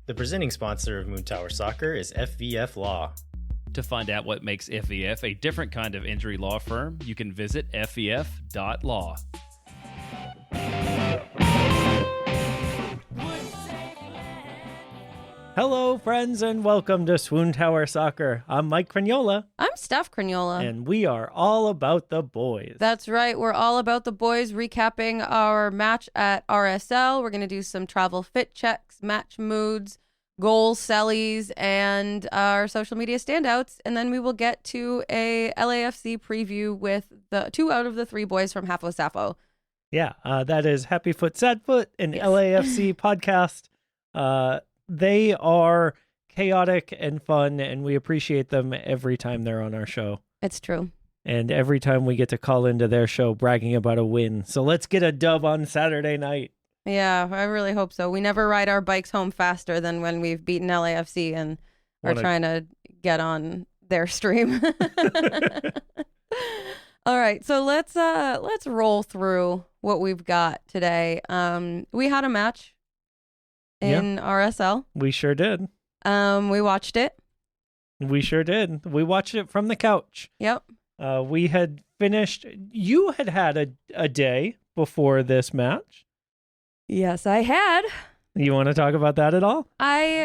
The presenting sponsor of Moontower Soccer is FVF Law. To find out what makes FVF a different kind of injury law firm, you can visit fvf.law. Hello, friends, and welcome to SWOONTOWER Soccer. I'm Mike Cragnola. I'm Steph Cragnola. And we are all about the boys. That's right. We're all about the boys, recapping our match at RSL. We're going to do some travel fit checks, match moods, goals, Cellys, and our social media standouts. And then we will get to a LAFC preview with the 2 out of the 3 boys from Hafo Safo. Yeah, that is Happy Foot, Sad Foot, an LAFC podcast. They are chaotic and fun, and we appreciate them every time they're on our show. It's true. And every time we get to call into their show bragging about a win. So let's get a dub on Saturday night. Yeah, I really hope so. We never ride our bikes home faster than when we've beaten LAFC and are trying to get on their stream. All right, so let's roll through what we've got today. We had a match in RSL. We sure did. We watched it. We sure did. We watched it from the couch. Yep. We had finished. You had a day before this match. Yes, I had. You want to talk about that at all?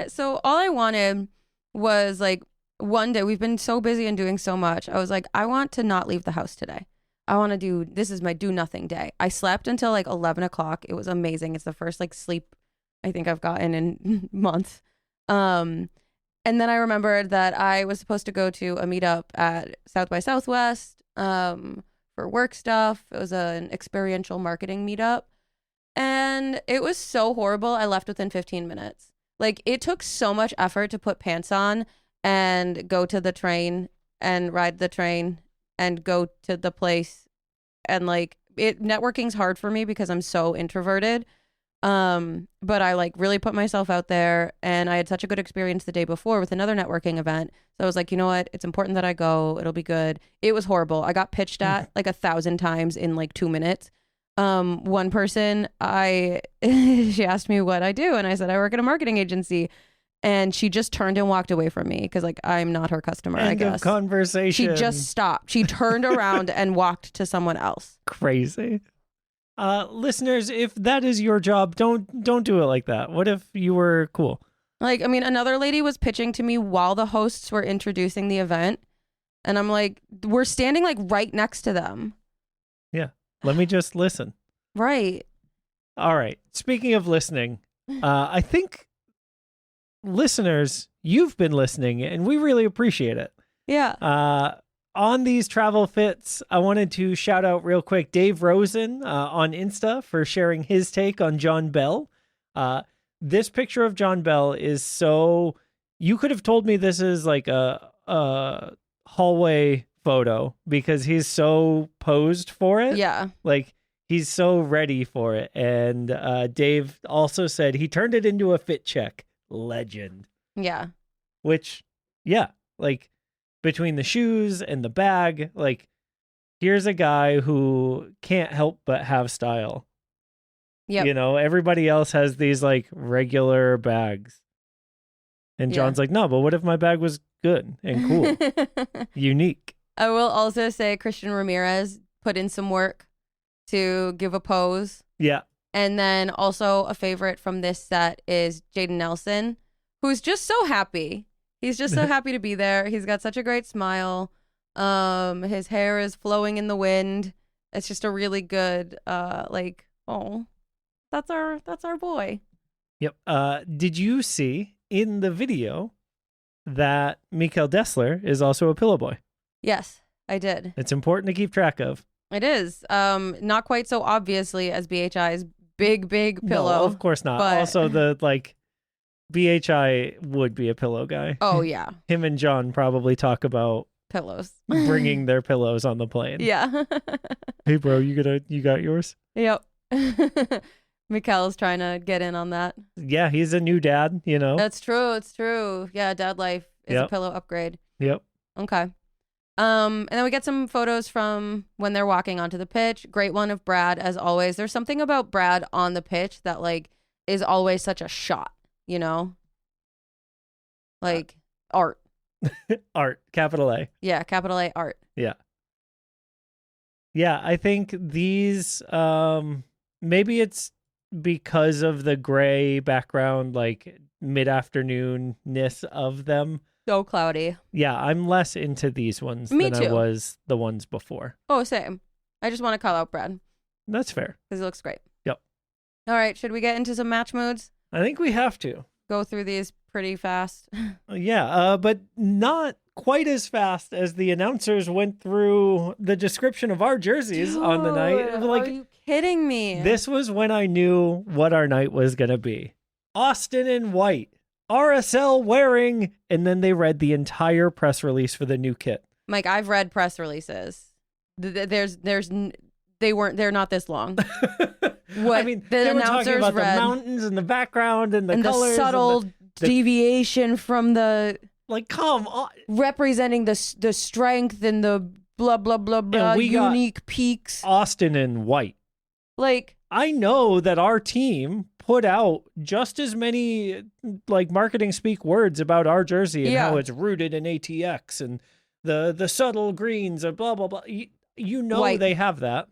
So all I wanted was like one day. We've been so busy and doing so much. I was like, I want to not leave the house today. I want to this is my do nothing day. I slept until like 11 o'clock. It was amazing. It's the first like sleep I think I've gotten in months. And then I remembered that I was supposed to go to a meetup at South by Southwest for work stuff. It was an experiential marketing meetup. And it was so horrible. I left within 15 minutes. Like, it took so much effort to put pants on and go to the train and ride the train and go to the place. And like, networking's hard for me because I'm so introverted. But I like really put myself out there, and I had such a good experience the day before with another networking event. So I was like, you know what? It's important that I go. It'll be good. It was horrible. I got pitched at like 1,000 times in like 2 minutes. One person, she asked me what I do, and I said I work at a marketing agency, and she just turned and walked away from me because like I'm not her customer. I guess. End of conversation. She just stopped. She turned around and walked to someone else. Crazy. Listeners, if that is your job, don't do it like that. What if you were cool? Like, I mean, another lady was pitching to me while the hosts were introducing the event. And I'm like, we're standing like right next to them. Yeah. Let me just listen. Right. All right. Speaking of listening, I think listeners, you've been listening and we really appreciate it. Yeah. On these travel fits, I wanted to shout out real quick Dave Rosen on Insta for sharing his take on John Bell. This picture of John Bell is so... You could have told me this is like a hallway photo because he's so posed for it. Yeah. Like, he's so ready for it. And Dave also said he turned it into a fit check. Legend. Yeah. Which, yeah, like... Between the shoes and the bag, like, here's a guy who can't help but have style. Yeah. You know, everybody else has these, like, regular bags. And John's like, no, but what if my bag was good and cool? Unique. I will also say Christian Ramirez put in some work to give a pose. Yeah. And then also a favorite from this set is Jaden Nelson, who's just so happy. He's just so happy to be there. He's got such a great smile. His hair is flowing in the wind. It's just a really good, that's our boy. Yep. Did you see in the video that Mikael Dessler is also a pillow boy? Yes, I did. It's important to keep track of. It is. Not quite so obviously as BHI's big pillow. No, of course not. But... Also, BHI would be a pillow guy. Oh, yeah. Him and John probably talk about pillows. Bringing their pillows on the plane. Yeah. Hey, bro, you got yours? Yep. Mikael's trying to get in on that. Yeah, he's a new dad, you know? That's true. It's true. Yeah, dad life is a pillow upgrade. Yep. Okay. And then we get some photos from when they're walking onto the pitch. Great one of Brad, as always. There's something about Brad on the pitch that, like, is always such a shot, you know? Like art. Art, capital A. Yeah, capital A art. Yeah. Yeah, I think these maybe it's because of the gray background, like mid-afternoon-ness of them. So cloudy. Yeah, I'm less into these ones Me than I too. was the ones before. Oh, same. I just want to call out Brad That's fair. because he looks great. Yep. All right, should we get into some match moods? I think we have to. Go through these pretty fast. Yeah, but not quite as fast as the announcers went through the description of our jerseys on the night. Dude, Like, are you kidding me? this was when I knew what our night was going to be. Austin in white, RSL wearing, and then they read the entire press release for the new kit. Mike, I've read press releases. They're not this long. What I mean, the they were talking announcers about read, the mountains and the background and the and colors the subtle and the- deviation from the like, come on. representing the strength and the blah blah blah blah we got unique peaks. Austin in white. Like, I know that our team put out just as many like marketing speak words about our jersey and how it's rooted in ATX and the subtle greens and blah blah blah. You know white. they have that.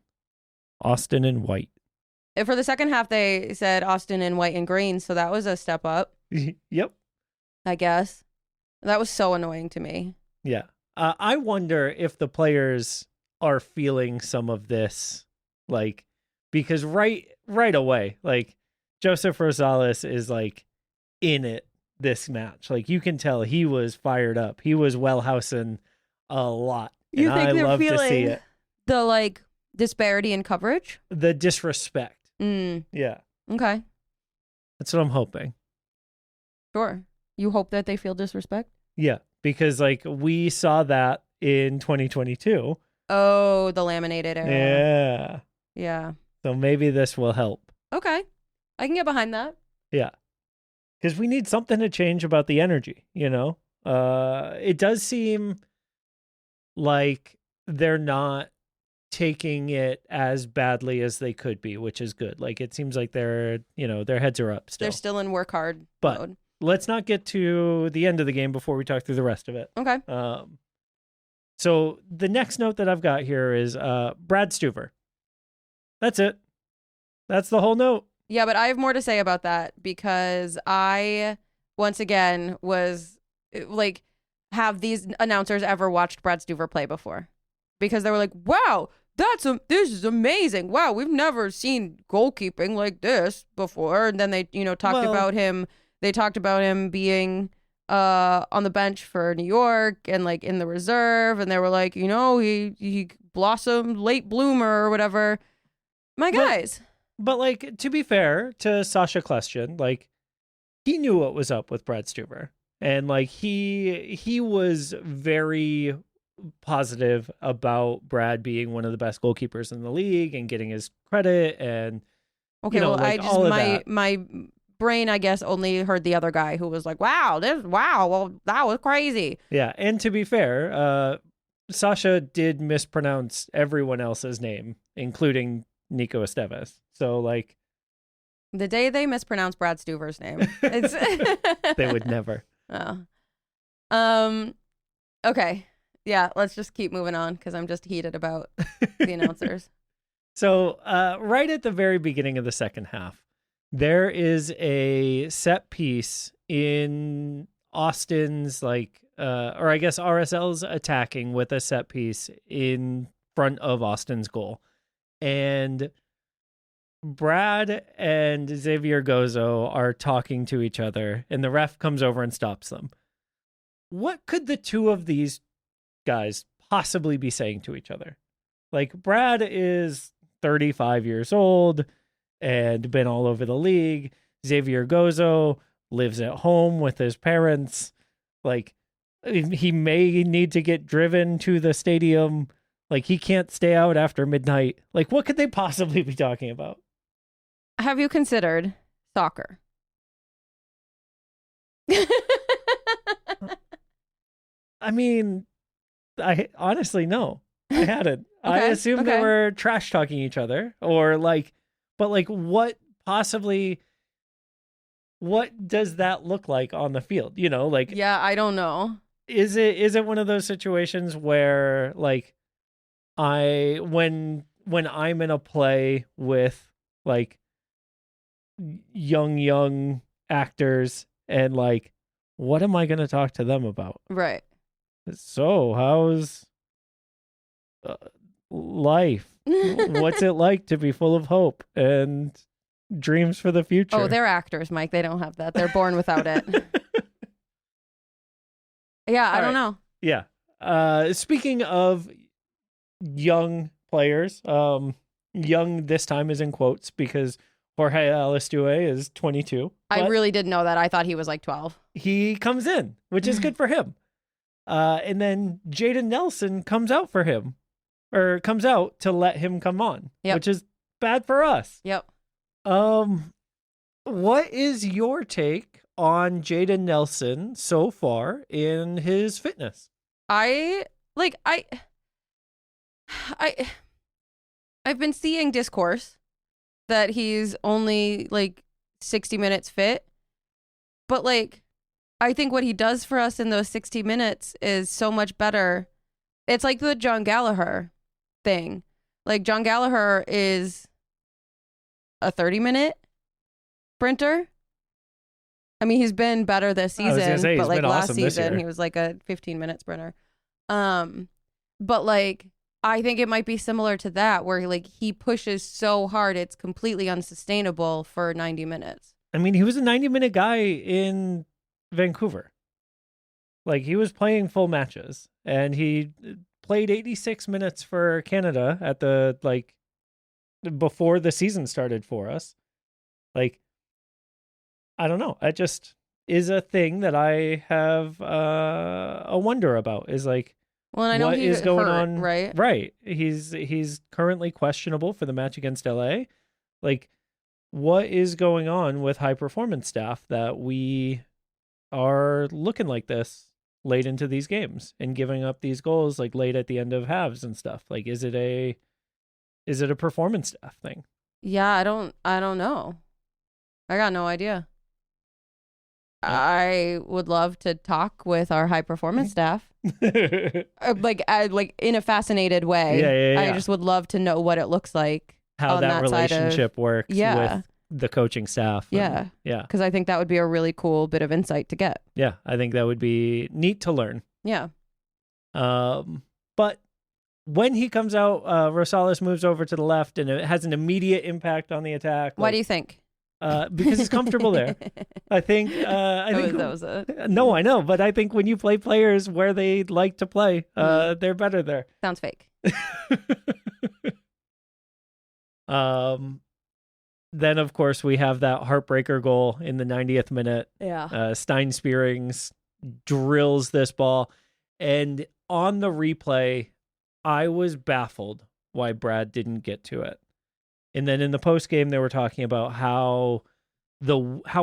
Austin in white. For the second half, they said Austin in white and green, so that was a step up, Yep. I guess. That was so annoying to me. Yeah. I wonder if the players are feeling some of this, like, because right away, like, Joseph Rosales is like in it this match. Like, you can tell he was fired up. He was wellhousing a lot. You and think I they're love to see feeling it. the like disparity in coverage? The disrespect. Mm, Yeah. okay, That's what I'm hoping. sure. You hope that they feel disrespect? Yeah. Because like we saw that in 2022. Oh, the laminated era. Yeah. Yeah. So maybe this will help. Okay. I can get behind that. Yeah. Because we need something to change about the energy, you know? It does seem like they're not taking it as badly as they could be, which is good. Like, it seems like they're, their heads are up still. They're still in work hard But mode. let's not get to the end of the game before we talk through the rest of it. Okay. So the next note that I've got here is Brad Stuver. That's it. That's the whole note. Yeah, but I have more to say about that because I, once again, was like, have these announcers ever watched Brad Stuver play before? Because they were like, wow, this is amazing. Wow, we've never seen goalkeeping like this before. And then they, talked about him. They talked about him being on the bench for New York and like in the reserve. And they were like, he blossomed late bloomer or whatever. My guys. But like, to be fair to Sasha Klestjan, like, he knew what was up with Brad Stuver. And like, he was very positive about Brad being one of the best goalkeepers in the league and getting his credit and okay, well, like, I just my brain, I guess, only heard the other guy who was like, well, that was crazy. Yeah, and to be fair, Sasha did mispronounce everyone else's name, including Nico Esteves. So like, the day they mispronounce Brad Stuver's name, it's they would never. Oh. Okay. Yeah, let's just keep moving on because I'm just heated about the announcers. So right at the very beginning of the second half, there is a set piece in Austin's, like, or I guess RSL's attacking with a set piece in front of Austin's goal. And Brad and Xavier Gozo are talking to each other, and the ref comes over and stops them. What could the two of these guys possibly be saying to each other? Like, Brad is 35 years old and been all over the league. Xavier Gozo lives at home with his parents. Like, he may need to get driven to the stadium. Like, he can't stay out after midnight. Like, what could they possibly be talking about? Have you considered soccer? I mean, I honestly, no, I hadn't. I Okay, assumed okay. they were trash talking each other or like, but like, what possibly, what does that look like on the field? You know, like, Yeah, I don't know. is it one of those situations where like when I'm in a play with like young actors and like, what am I going to talk to them about? Right. So how's life? What's it like to be full of hope and dreams for the future? Oh, they're actors, Mike. They don't have that. They're born without it. Yeah, I don't know. Yeah. Speaking of young players, young this time is in quotes because Jorge Alistue is 22. I but really didn't know that. I thought he was like 12. he comes in, which is good for him. And then Jaden Nelson comes out for him, or comes out to let him come on, Yep. which is bad for us. Yep. What is your take on Jaden Nelson so far in his fitness? I've been seeing discourse that he's only like 60 minutes fit, but like I think what he does for us in those 60 minutes is so much better. It's like the John Gallagher thing. Like John Gallagher is a 30-minute sprinter. I mean, he's been better this season, but like last season he was like a 15-minute sprinter. But like I think it might be similar to that, where like he pushes so hard it's completely unsustainable for 90 minutes. I mean, he was a 90-minute guy in Vancouver. Like he was playing full matches, and he played 86 minutes for Canada at the like before the season started for us. Like, I don't know. That just is a thing that I have a wonder about. Is like, well, and I know what he's is going hurt, on? right? Right. He's currently questionable for the match against LA. Like, what is going on with high performance staff that we are looking like this late into these games and giving up these goals like late at the end of halves and stuff? Like, is it a performance staff thing? Yeah, I don't know. I got no idea. I would love to talk with our high performance staff, like in a fascinated way. Yeah. I just would love to know what it looks like, how on that side relationship works with the coaching staff. Yeah. Yeah. Because I think that would be a really cool bit of insight to get. Yeah. I think that would be neat to learn. Yeah. But when he comes out, Rosales moves over to the left, and it has an immediate impact on the attack. Why do you think? Because he's comfortable there. I think. No, I know, but I think when you play players where they like to play, they're better there. Sounds fake. Then of course we have that heartbreaker goal in the 90th minute. Yeah. Stein Spearings drills this ball, and on the replay, I was baffled why Brad didn't get to it. And then in the post game, they were talking about how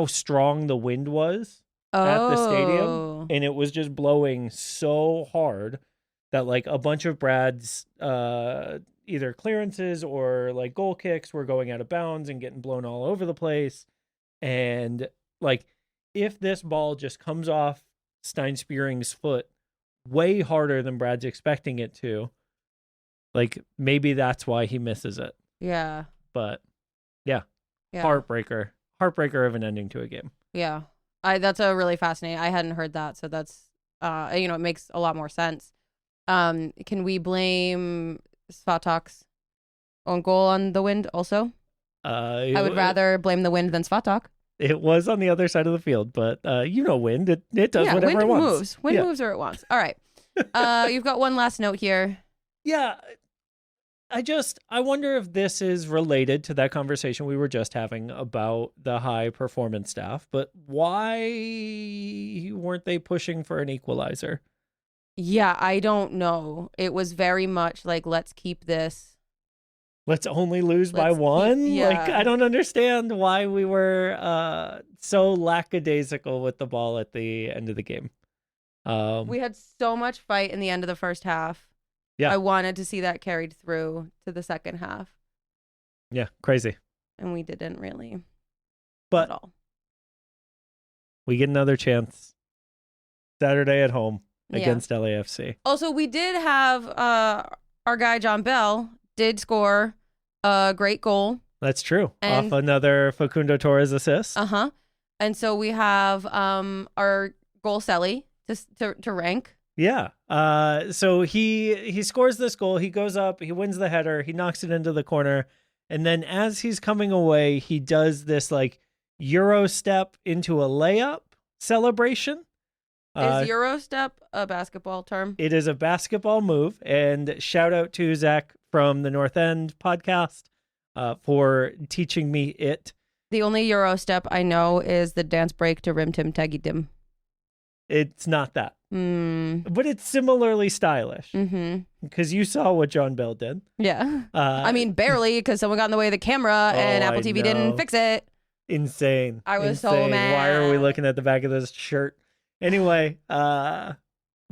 strong the wind was at the stadium, and it was just blowing so hard that like a bunch of Brad's either clearances or like goal kicks were going out of bounds and getting blown all over the place. And like, if this ball just comes off Stein Spearing's foot way harder than Brad's expecting it to, like maybe that's why he misses it. Yeah. But yeah. Heartbreaker of an ending to a game. Yeah. That's a really fascinating. I hadn't heard that, so that's it makes a lot more sense. Can we blame Svatak's own goal on the wind also? I would rather blame the wind than Svatak. It was on the other side of the fild, but wind, it does whatever wind it wants. Moves. Wind moves where it wants. All right. You've got one last note here. Yeah. I wonder if this is related to that conversation we were just having about the high performance staff, but why weren't they pushing for an equalizer? Yeah, I don't know. It was very much like, let's keep this. Let's only lose by one? Like, I don't understand why we were so lackadaisical with the ball at the end of the game. We had so much fight in the end of the first half. Yeah. I wanted to see that carried through to the second half. Yeah, crazy. And we didn't really. But at all. We get another chance. Saturday at home Yeah. against LAFC. Also, we did have our guy John Bell did score a great goal. That's true. And- Off another Facundo Torres assist. Uh-huh. And so we have our goal Celly to rank. Yeah. So he scores this goal. He goes up. He wins the header. He knocks it into the corner. And then as he's coming away, he does this like Euro step into a layup celebration. Is Euro step a basketball term? It is a basketball move. And shout out to Zach from the North End podcast for teaching me it. The only Euro step I know is the dance break to Rim Tim Taggy Dim. It's not that. Mm. But it's similarly stylish Mm-hmm. because you saw what John Bell did. Yeah. I mean, barely, because someone got in the way of the camera and Oh, Apple I TV know. didn't fix it. Insane. I was so Insane. Why are we mad. looking at the back of this shirt? Anyway,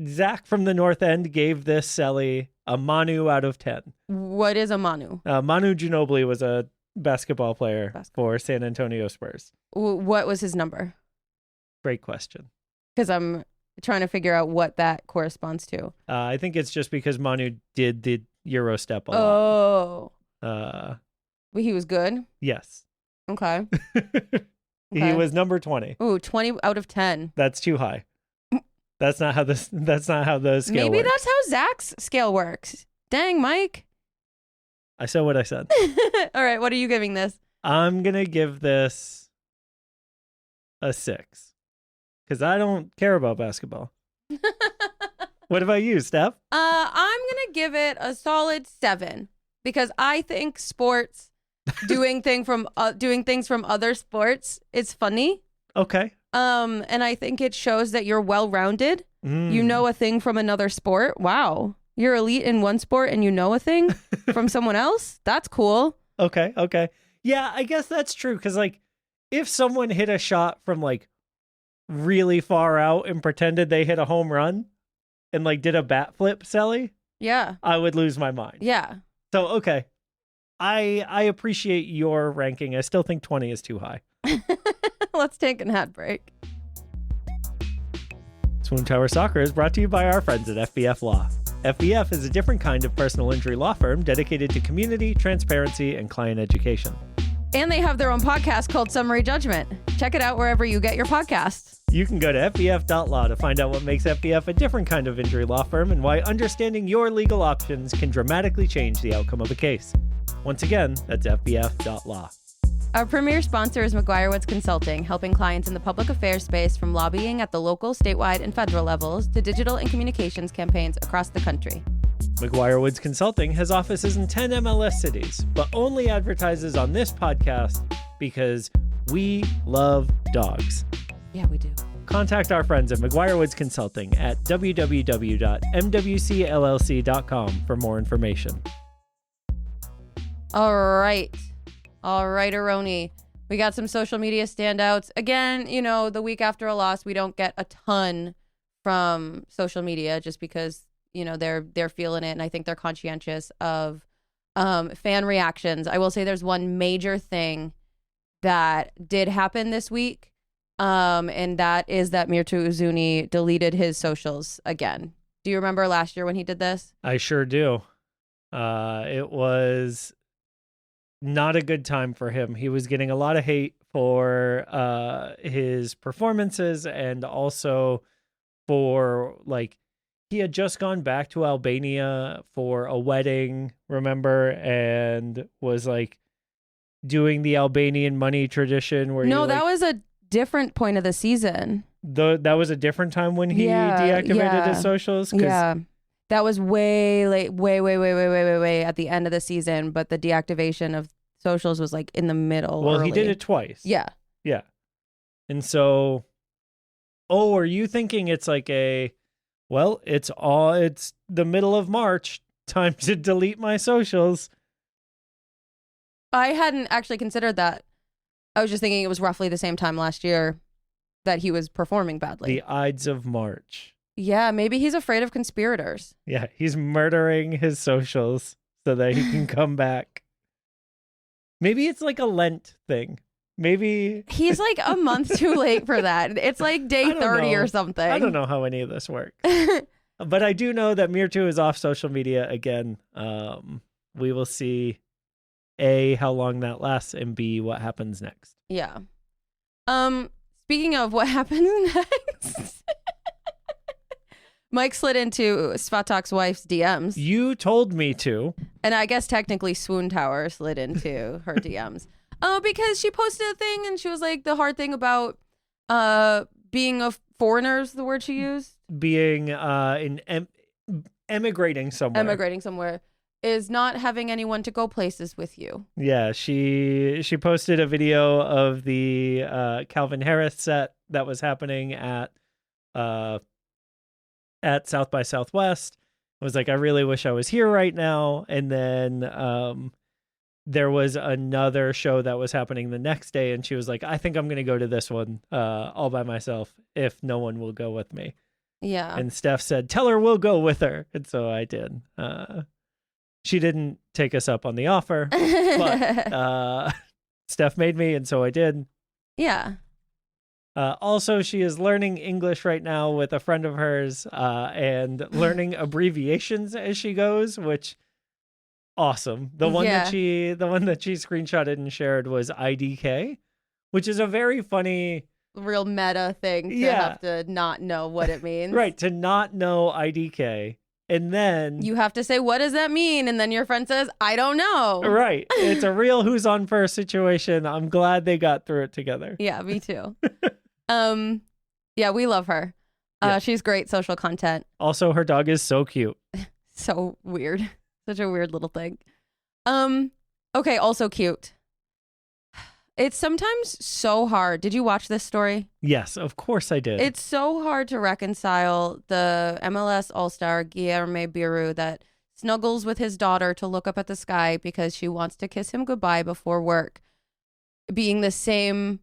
Zach from the North End gave this Celly a Manu out of 10. What is a Manu? Manu Ginobili was a basketball player Basketball. for San Antonio Spurs. What was his number? Great question. Because I'm trying to figure out what that corresponds to. I think it's just because Manu did the Euro step a lot. Oh. Uh, Well, he was good. yes. Okay. He Okay. was number 20. Ooh, 20 out of 10. That's too high. That's not how the scale Maybe works. that's how Zach's scale works. Dang, Mike. I said what I said. All right, what are you giving this? I'm going to give this a 6 because I don't care about basketball. What about you, Steph? I'm gonna give it a solid 7 because I think sports doing things from other sports is funny. Okay. And I think it shows that you're well-rounded. You know a thing from another sport. Wow, you're elite in one sport and you know a thing from someone else. That's cool. Okay. Yeah, I guess that's true because, like, if someone hit a shot from, like, really far out and pretended they hit a home run and, like, did a bat flip, Celly, Yeah. I would lose my mind. Yeah. So, okay. I appreciate your ranking. I still think 20 is too high. Let's take an ad break. SWOONTOWER Soccer is brought to you by our friends at FBF Law. FBF is a different kind of personal injury law firm dedicated to community, transparency, and client education. And they have their own podcast called Summary Judgment. Check it out wherever you get your podcasts. You can go to FBF.law to find out what makes FBF a different kind of injury law firm and why understanding your legal options can dramatically change the outcome of a case. Once again, that's FBF.law. Our premier sponsor is McGuire Woods Consulting, helping clients in the public affairs space from lobbying at the local, statewide, and federal levels to digital and communications campaigns across the country. McGuire Woods Consulting has offices in 10 MLS cities, but only advertises on this podcast because we love dogs. Yeah, we do. Contact our friends at McGuire Woods Consulting at www.mwcllc.com for more information. All right, Aroni. We got some social media standouts. Again, you know, the week after a loss, we don't get a ton from social media just because, you know, they're feeling it, and I think they're conscientious of fan reactions. I will say there's one major thing that did happen this week, and that is that Mirtu Uzuni deleted his socials again. Do you remember last year when he did this? I sure do. It was not a good time for him. He was getting a lot of hate for his performances and also for, like, he had just gone back to Albania for a wedding, remember, and was like doing the Albanian money tradition where No, that was a different point of the season. that was a different time when he deactivated his socials. Yeah. That was way late, way at the end of the season, but the deactivation of socials was like in the middle. Well, early. he did it twice. Yeah. Yeah. And so, are you thinking it's like it's the middle of March, time to delete my socials? I hadn't actually considered that. I was just thinking it was roughly the same time last year that he was performing badly. The Ides of March. Yeah, maybe he's afraid of conspirators. Yeah, he's murdering his socials so that he can come back. Maybe it's like a Lent thing. Maybe He's like a month too late for that. It's like day 30 or something. I don't know how any of this works. But I do know that Mirtu is off social media again. We will see A, how long that lasts, and B, what happens next. Yeah. Speaking of what happens next, Mike slid into Svatak's wife's DMs. You told me to. And I guess technically SWOONTOWER slid into her DMs. Because she posted a thing and she was like, the hard thing about being a foreigner is the word she used. Being emigrating somewhere. Is not having anyone to go places with you. Yeah, she posted a video of the Calvin Harris set that was happening at South by Southwest. I was like, I really wish I was here right now. And then there was another show that was happening the next day, and she was like, I think I'm going to go to this one all by myself if no one will go with me. Yeah. And Steph said, tell her we'll go with her. And so I did. She didn't take us up on the offer, but Steph made me, and so I did. Yeah. Also, she is learning English right now with a friend of hers and learning abbreviations as she goes, which awesome. The one that she screenshotted and shared was IDK, which is a very funny, real meta thing to have to not know what it means. Right, to not know IDK. And then you have to say, what does that mean? And then your friend says, I don't know. Right. It's a real who's on first situation. I'm glad they got through it together. Yeah, me too. Yeah, we love her. She's great social content. Also, her dog is so cute. So weird. Such a weird little thing. Okay, also cute. It's sometimes so hard. Did you watch this story? Yes, of course I did. It's so hard to reconcile the MLS All-Star Guilherme Biru that snuggles with his daughter to look up at the sky because she wants to kiss him goodbye before work, being the same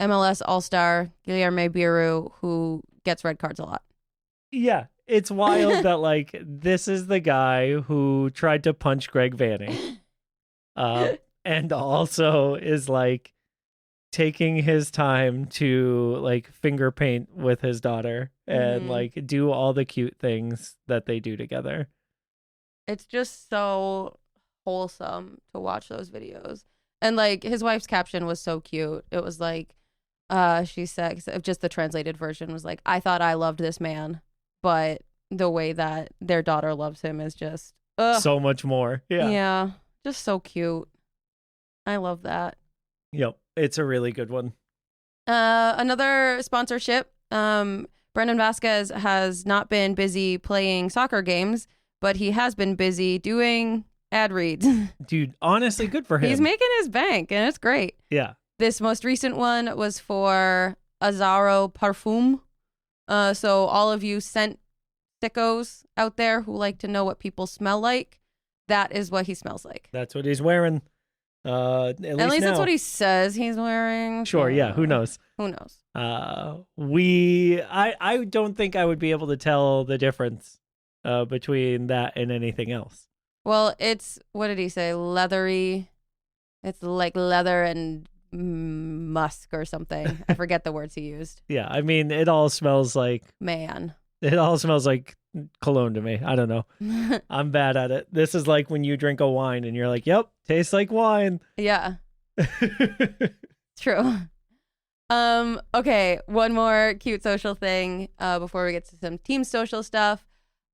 MLS All-Star Guilherme Biru who gets red cards a lot. Yeah, it's wild that like this is the guy who tried to punch Greg Vanning. And also is like taking his time to like finger paint with his daughter and like do all the cute things that they do together. It's just so wholesome to watch those videos. And like his wife's caption was so cute. It was like, she said, just the translated version was like, I thought I loved this man, but the way that their daughter loves him is just so much more. Yeah. Yeah. Just so cute. I love that. Yep. It's a really good one. Another sponsorship. Brendan Vasquez has not been busy playing soccer games, but he has been busy doing ad reads. Dude, honestly, good for him. He's making his bank, and it's great. Yeah. This most recent one was for Azaro Parfum. So all of you scent sickos out there who like to know what people smell like, that is what he smells like. That's what he's wearing. At least that's what he says he's wearing. Sure, yeah. Who knows? Who knows? I don't think I would be able to tell the difference between that and anything else. Well, it's, what did he say? Leathery. It's like leather and musk or something. I forget the words he used. Yeah, I mean, it all smells like man. It all smells like cologne to me. I don't know. I'm bad at it. This is like when you drink a wine and you're like, yep, tastes like wine. Yeah. True. Okay, one more cute social thing before we get to some team social stuff.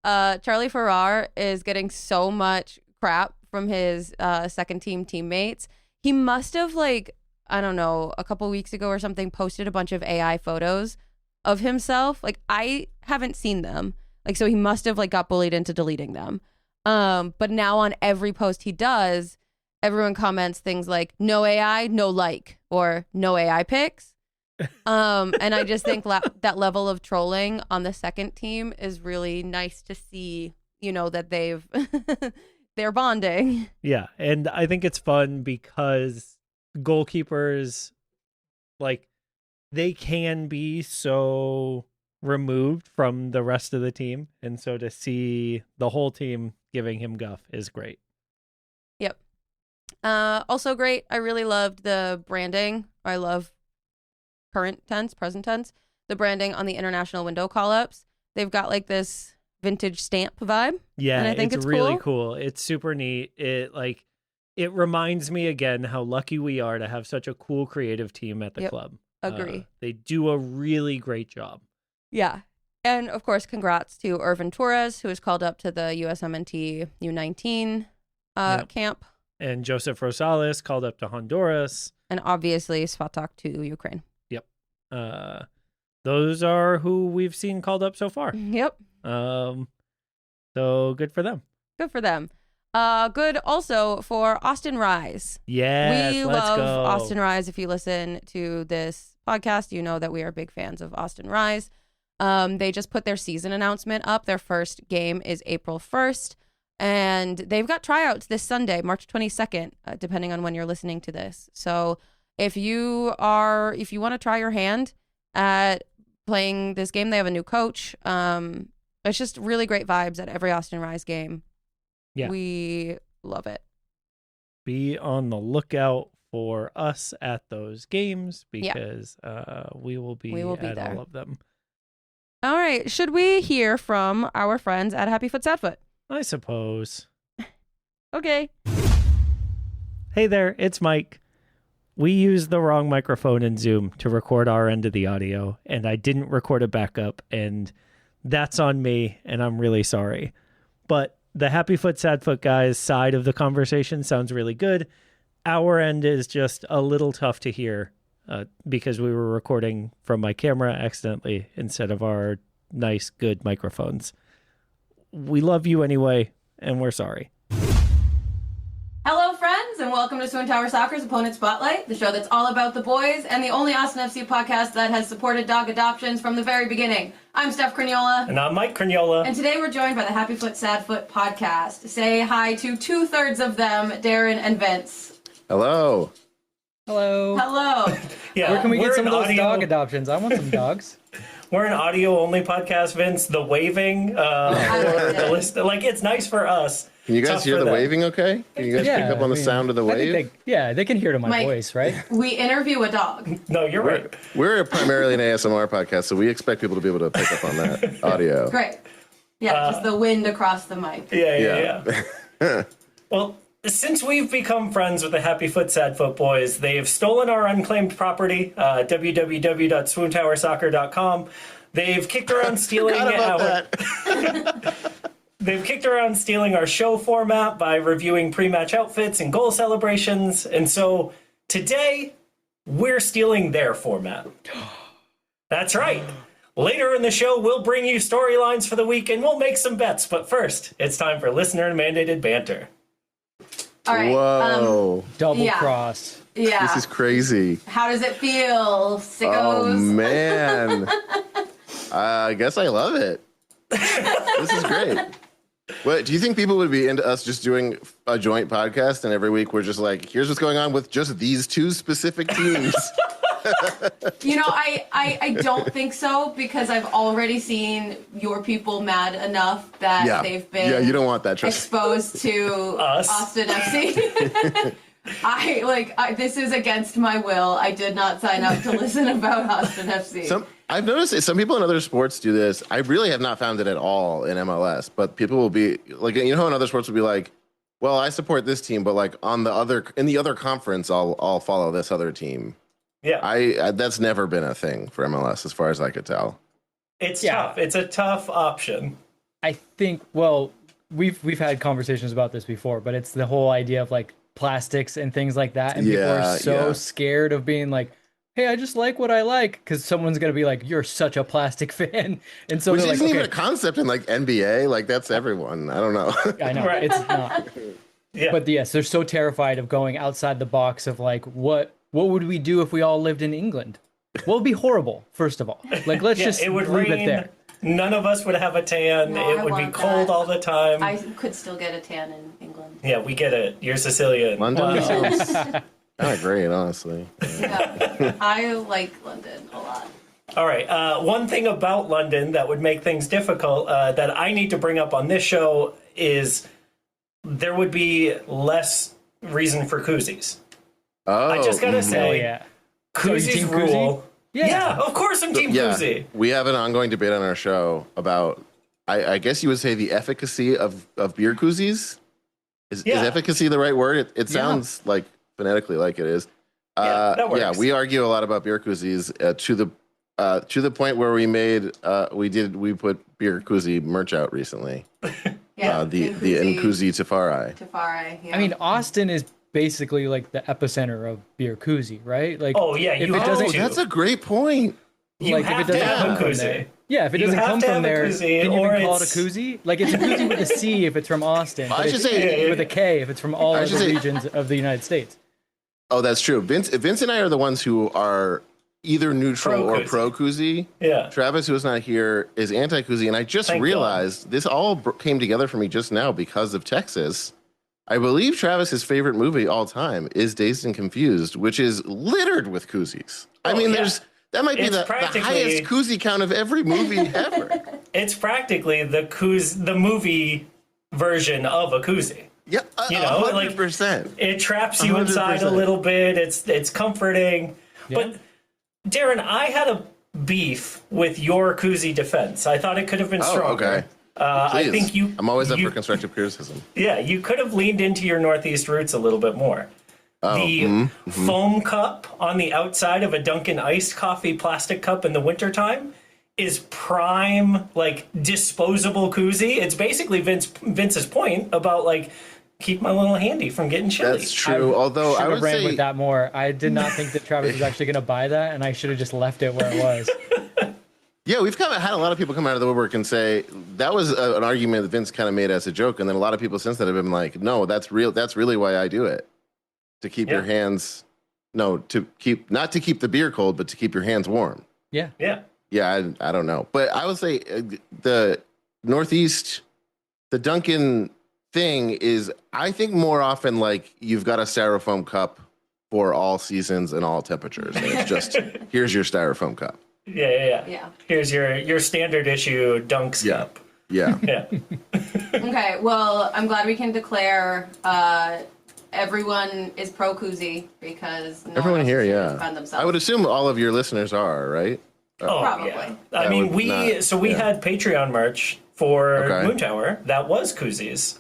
Charlie Farrar is getting so much crap from his second team teammates. He must have, like, I don't know, a couple weeks ago or something, posted a bunch of AI photos of himself. Like, I haven't seen them. Like, so he must have like got bullied into deleting them. But now on every post he does, everyone comments things like no AI, no like, or no AI pics. And I just think that level of trolling on the second team is really nice to see, you know, that they're bonding. Yeah. And I think it's fun because goalkeepers, like, they can be so removed from the rest of the team, and so to see the whole team giving him guff is great. Yep. Also great. I really loved the branding. I love present tense, the branding on the international window call-ups. They've got like this vintage stamp vibe. Yeah, and I think it's really cool. It's super neat. It reminds me again how lucky we are to have such a cool creative team at the club. Agree. They do a really great job. Yeah. And of course, congrats to Irvin Torres, who was called up to the USMNT U19 camp. And Joseph Rosales called up to Honduras. And obviously Svatak to Ukraine. Yep. Those are who we've seen called up so far. Yep. So good for them. Good for them. Good also for Austin Rise. Yes, we let's love go. Austin Rise. If you listen to this podcast, you know that we are big fans of Austin Rise. They just put their season announcement up. Their first game is April 1st. And they've got tryouts this Sunday, March 22nd, depending on when you're listening to this. So if you want to try your hand at playing this game, they have a new coach. It's just really great vibes at every Austin Rise game. Yeah. We love it. Be on the lookout for us at those games because we will be at there. all of them. All right. Should we hear from our friends at Happy Foot Sad Foot? I suppose. Okay. Hey there, it's Mike. We used the wrong microphone in Zoom to record our end of the audio, and I didn't record a backup, and that's on me, and I'm really sorry. But the Happy Foot Sad Foot guys' side of the conversation sounds really good. Our end is just a little tough to hear because we were recording from my camera accidentally instead of our nice, good microphones. We love you anyway, and we're sorry. Hello, friends, and welcome to SWOONTOWER Soccer's Opponent Spotlight, the show that's all about the boys and the only Austin FC podcast that has supported dog adoptions from the very beginning. I'm Steph Crignola. And I'm Mike Crignola. And today we're joined by the Happy Foot Sad Foot podcast. Say hi to 2/3 of them, Darren and Vince. Hello. Hello. Yeah, Where can we get some of those audio, dog adoptions? I want some dogs. We're an audio-only podcast, Vince. The waving, the list, like, it's nice for us. Can you guys Tough hear for the them. waving okay? Can you guys pick up on the sound of the I wave? think they can hear to my Mike. voice, right? We interview a dog. No, you're right. We're primarily an ASMR podcast, so we expect people to be able to pick up on that audio. Great. Yeah, just the wind across the mic. Yeah. Well, since we've become friends with the Happy Foot Sad Foot boys, they've stolen our unclaimed property, www.swoontowersoccer.com. They've kicked around stealing They've kicked around stealing our show format by reviewing pre-match outfits and goal celebrations. And so today, we're stealing their format. That's right. Later in the show, we'll bring you storylines for the week and we'll make some bets. But first, it's time for listener-mandated banter. All right. Whoa. Double yeah. cross. Yeah. This is crazy. How does it feel, sickos? Oh, man. I guess I love it. This is great. What, do you think people would be into us just doing a joint podcast and every week we're just like, here's what's going on with just these two specific teams? You know, I don't think so because I've already seen your people mad enough that they've been you don't want that, trust me. exposed to Us. Austin FC. This is against my will. I did not sign up to listen about Austin FC. I've noticed that some people in other sports do this. I really have not found it at all in MLS, but people will be like, you know how in other sports will be like, well, I support this team, but like in the other conference, I'll follow this other team. Yeah. That's never been a thing for MLS as far as I could tell. It's tough. It's a tough option. I think. Well, we've had conversations about this before, but it's the whole idea of like plastics and things like that, and people are so scared of being like, hey, I just like what I like, because someone's gonna be like, you're such a plastic fan, and so Which they're isn't like, even a concept in like NBA. Like that's everyone. I don't know. I know Right. it's not. Yeah. But yes, they're so terrified of going outside the box of like, what would we do if we all lived in England? Well, it'd be horrible. First of all, like let's just it would leave rain. it there. None of us would have a tan. No, it I would be want cold that. all the time. I could still get a tan in England. Yeah, we get it. You're Sicilian. London sounds kind of great, honestly. Yeah, I like London a lot. All right. One thing about London that would make things difficult that I need to bring up on this show is there would be less reason for koozies. Oh, I just gotta Oh say, yeah. So are you koozies team rule. koozie? Yeah, of course I'm team koozie. we have an ongoing debate on our show about, I guess you would say, the efficacy of beer koozies. Is efficacy the right word? It sounds like phonetically like it is. That works. Yeah, we argue a lot about beer koozies to the point where we put beer koozie merch out recently. Yeah, the Nkoozie Tafari. Tafari. Yeah. I mean, Austin is basically like the epicenter of beer koozie, right? Like, Oh, yeah, if you it have doesn't, to. That's a great point. You like have if it to doesn't have come a from koozie. there, yeah, if it You doesn't have come to have from a there, koozie, can you or even call it a it's- koozie? Like it's a koozie with a C if it's from Austin, I but should it's say- with a K if it's from all I of should the say- regions of the United States. Oh, that's true. Vince and I are the ones who are either neutral or Pro-koozie. pro koozie. Yeah. Travis, who is not here, is anti koozie, and I just Thank realized this all came together for me just now because of Texas. I believe Travis's favorite movie all time is Dazed and Confused, which is littered with koozies. I mean, yeah. that might be It's the practically- highest koozie count of every movie ever. It's practically the movie version of a koozie. Yeah, You know, like, 100%. It traps you inside a 100%. little bit. It's comforting. Yeah. But Darren, I had a beef with your koozie defense. I thought it could have been Oh, stronger. okay. I Please. think you. I'm always up you- for constructive criticism. Yeah, you could have leaned into your Northeast roots a little bit more. The mm-hmm. foam cup on the outside of a Dunkin' iced coffee plastic cup in the wintertime is prime, like, disposable koozie. It's basically Vince's point about, like, keep my little handy from getting chilly. That's true. Although Should I have would ran say with that more. I did not think that Travis was actually going to buy that, and I should have just left it where it was. Yeah, we've kind of had a lot of people come out of the woodwork and say that was an argument that Vince kind of made as a joke, and then a lot of people since then have been like, "No, that's real. That's really why I do it, to keep your hands, not to keep the beer cold, but to keep your hands warm." Yeah. Yeah. Yeah, I don't know, but I would say the Northeast, the Dunkin' thing is, I think more often like you've got a styrofoam cup for all seasons and all temperatures, and it's just here's your styrofoam cup. Yeah. Here's your standard issue Dunks Yeah. cup. Yeah. Yeah. Okay, well, I'm glad we can declare everyone is pro koozie because no Everyone one else here, is gonna yeah. defend themselves. I would assume all of your listeners are, right? Oh, Probably. yeah. That I mean, would not- we yeah. had Patreon merch for Okay. Moontower that was koozies,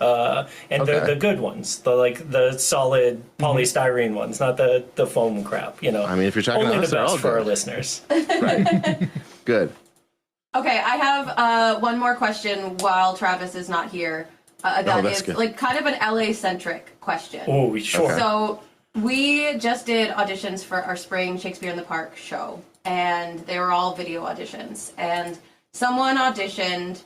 and Okay. the good ones, the solid polystyrene ones, not the foam crap. You know, I mean, if you're talking only to the us, they're all best for our good. listeners. Right. Good. Okay, I have one more question while Travis is not here. That that's is good. like kind of an LA centric question. Oh, sure. So we just did auditions for our spring Shakespeare in the Park show, and they were all video auditions. And someone auditioned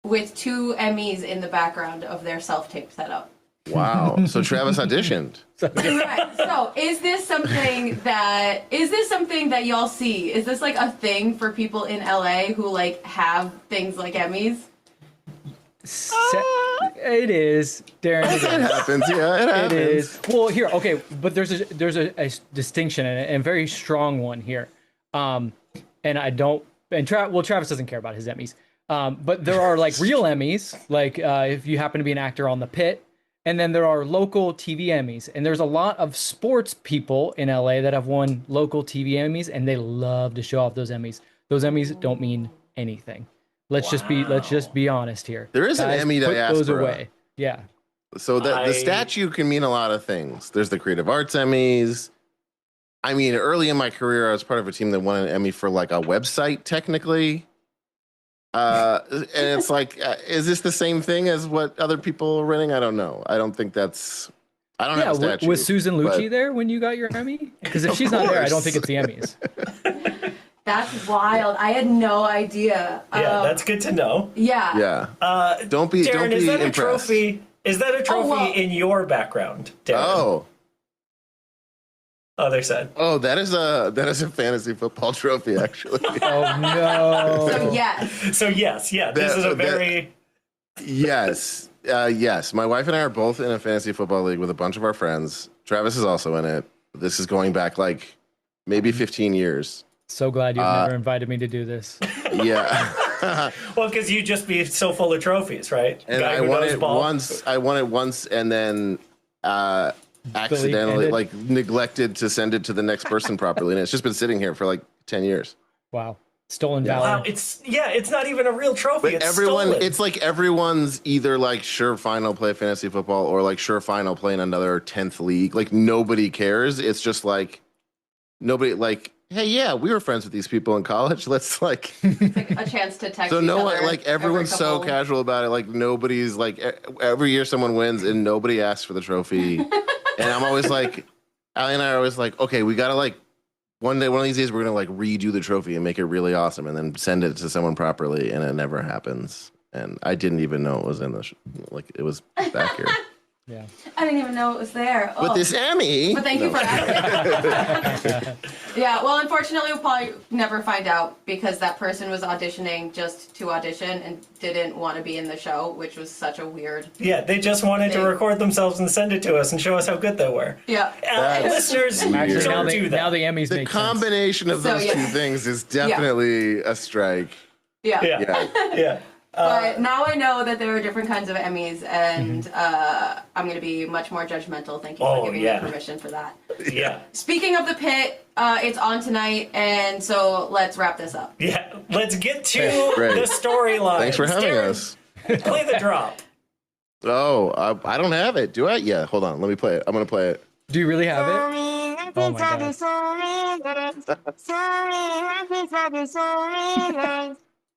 with 2 Emmys in the background of their self-tape setup. Wow. So Travis auditioned. Right. So is this something that y'all see? Is this like a thing for people in LA who like have things like Emmys? It is, Darren. It It is. happens. Yeah, it happens. It is. Well, here, okay, but there's a distinction and a very strong one here. And I don't. And Travis doesn't care about his Emmys. But there are like real Emmys, like if you happen to be an actor on The Pit, and then there are local TV Emmys. And there's a lot of sports people in LA that have won local TV Emmys, and they love to show off those Emmys. Those Emmys don't mean anything. Let's just be honest here. There is an Guys, Emmy put those diaspora. away. Yeah. So the statue can mean a lot of things. There's the Creative Arts Emmys. I mean, early in my career, I was part of a team that won an Emmy for like a website, technically. And it's like, is this the same thing as what other people are running? I don't know. I don't think that's. I don't have a statue. Was Susan Lucci but- there when you got your Emmy? Because if Of she's not there, I don't course. think it's the Emmys. That's wild. I had no idea. Yeah, that's good to know. Yeah. Yeah. Don't be. Darren, don't be is that impressed. a trophy? Is that a trophy well- in your background, Darren? Other side. Oh, that is a fantasy football trophy, actually. Oh no! So yes. So yes, this is a very Yes. Yes. My wife and I are both in a fantasy football league with a bunch of our friends. Travis is also in it. This is going back like maybe 15 years. So glad you've never invited me to do this. Yeah. well, because you'd just be so full of trophies, right? And Guy I who won knows it ball. once. I won it once, and then accidentally like neglected to send it to the next person properly, and it's just been sitting here for like 10 years. Wow. Stolen valor. Wow, it's not even a real trophy. But it's stolen. it's like everyone's either like sure fine, I'll play fantasy football, or like sure fine, I'll play in another 10th league. Like nobody cares. It's just like nobody like, hey, yeah, we were friends with these people in college. Let's like a chance to text. so each no other one like everyone's so casual about it. Like nobody's like every year someone wins and nobody asks for the trophy. And I'm always like, Allie and I are always like, okay, we gotta like one of these days we're gonna like redo the trophy and make it really awesome and then send it to someone properly, and it never happens. And I didn't even know it was in the like it was back here. Yeah. I didn't even know it was there. With this Emmy. But thank you for asking. Yeah, well, unfortunately, we'll probably never find out because that person was auditioning just to audition and didn't want to be in the show, which was such a weird. Yeah, they just wanted to record themselves and send it to us and show us how good they were. Yeah. Listeners, weird. don't do that. Now the Emmys The make combination of those two things is definitely a strike. Yeah. Yeah. But now I know that there are different kinds of Emmys, and I'm going to be much more judgmental. Thank you for giving me permission for that. Yeah. Speaking of the pit, it's on tonight, and so let's wrap this up. Yeah. Let's get to the storyline. Thanks for having us. Play the drop. Oh, I don't have it. Do I? Yeah, hold on. Let me play it. I'm going to play it. Do you really have it? Oh my god.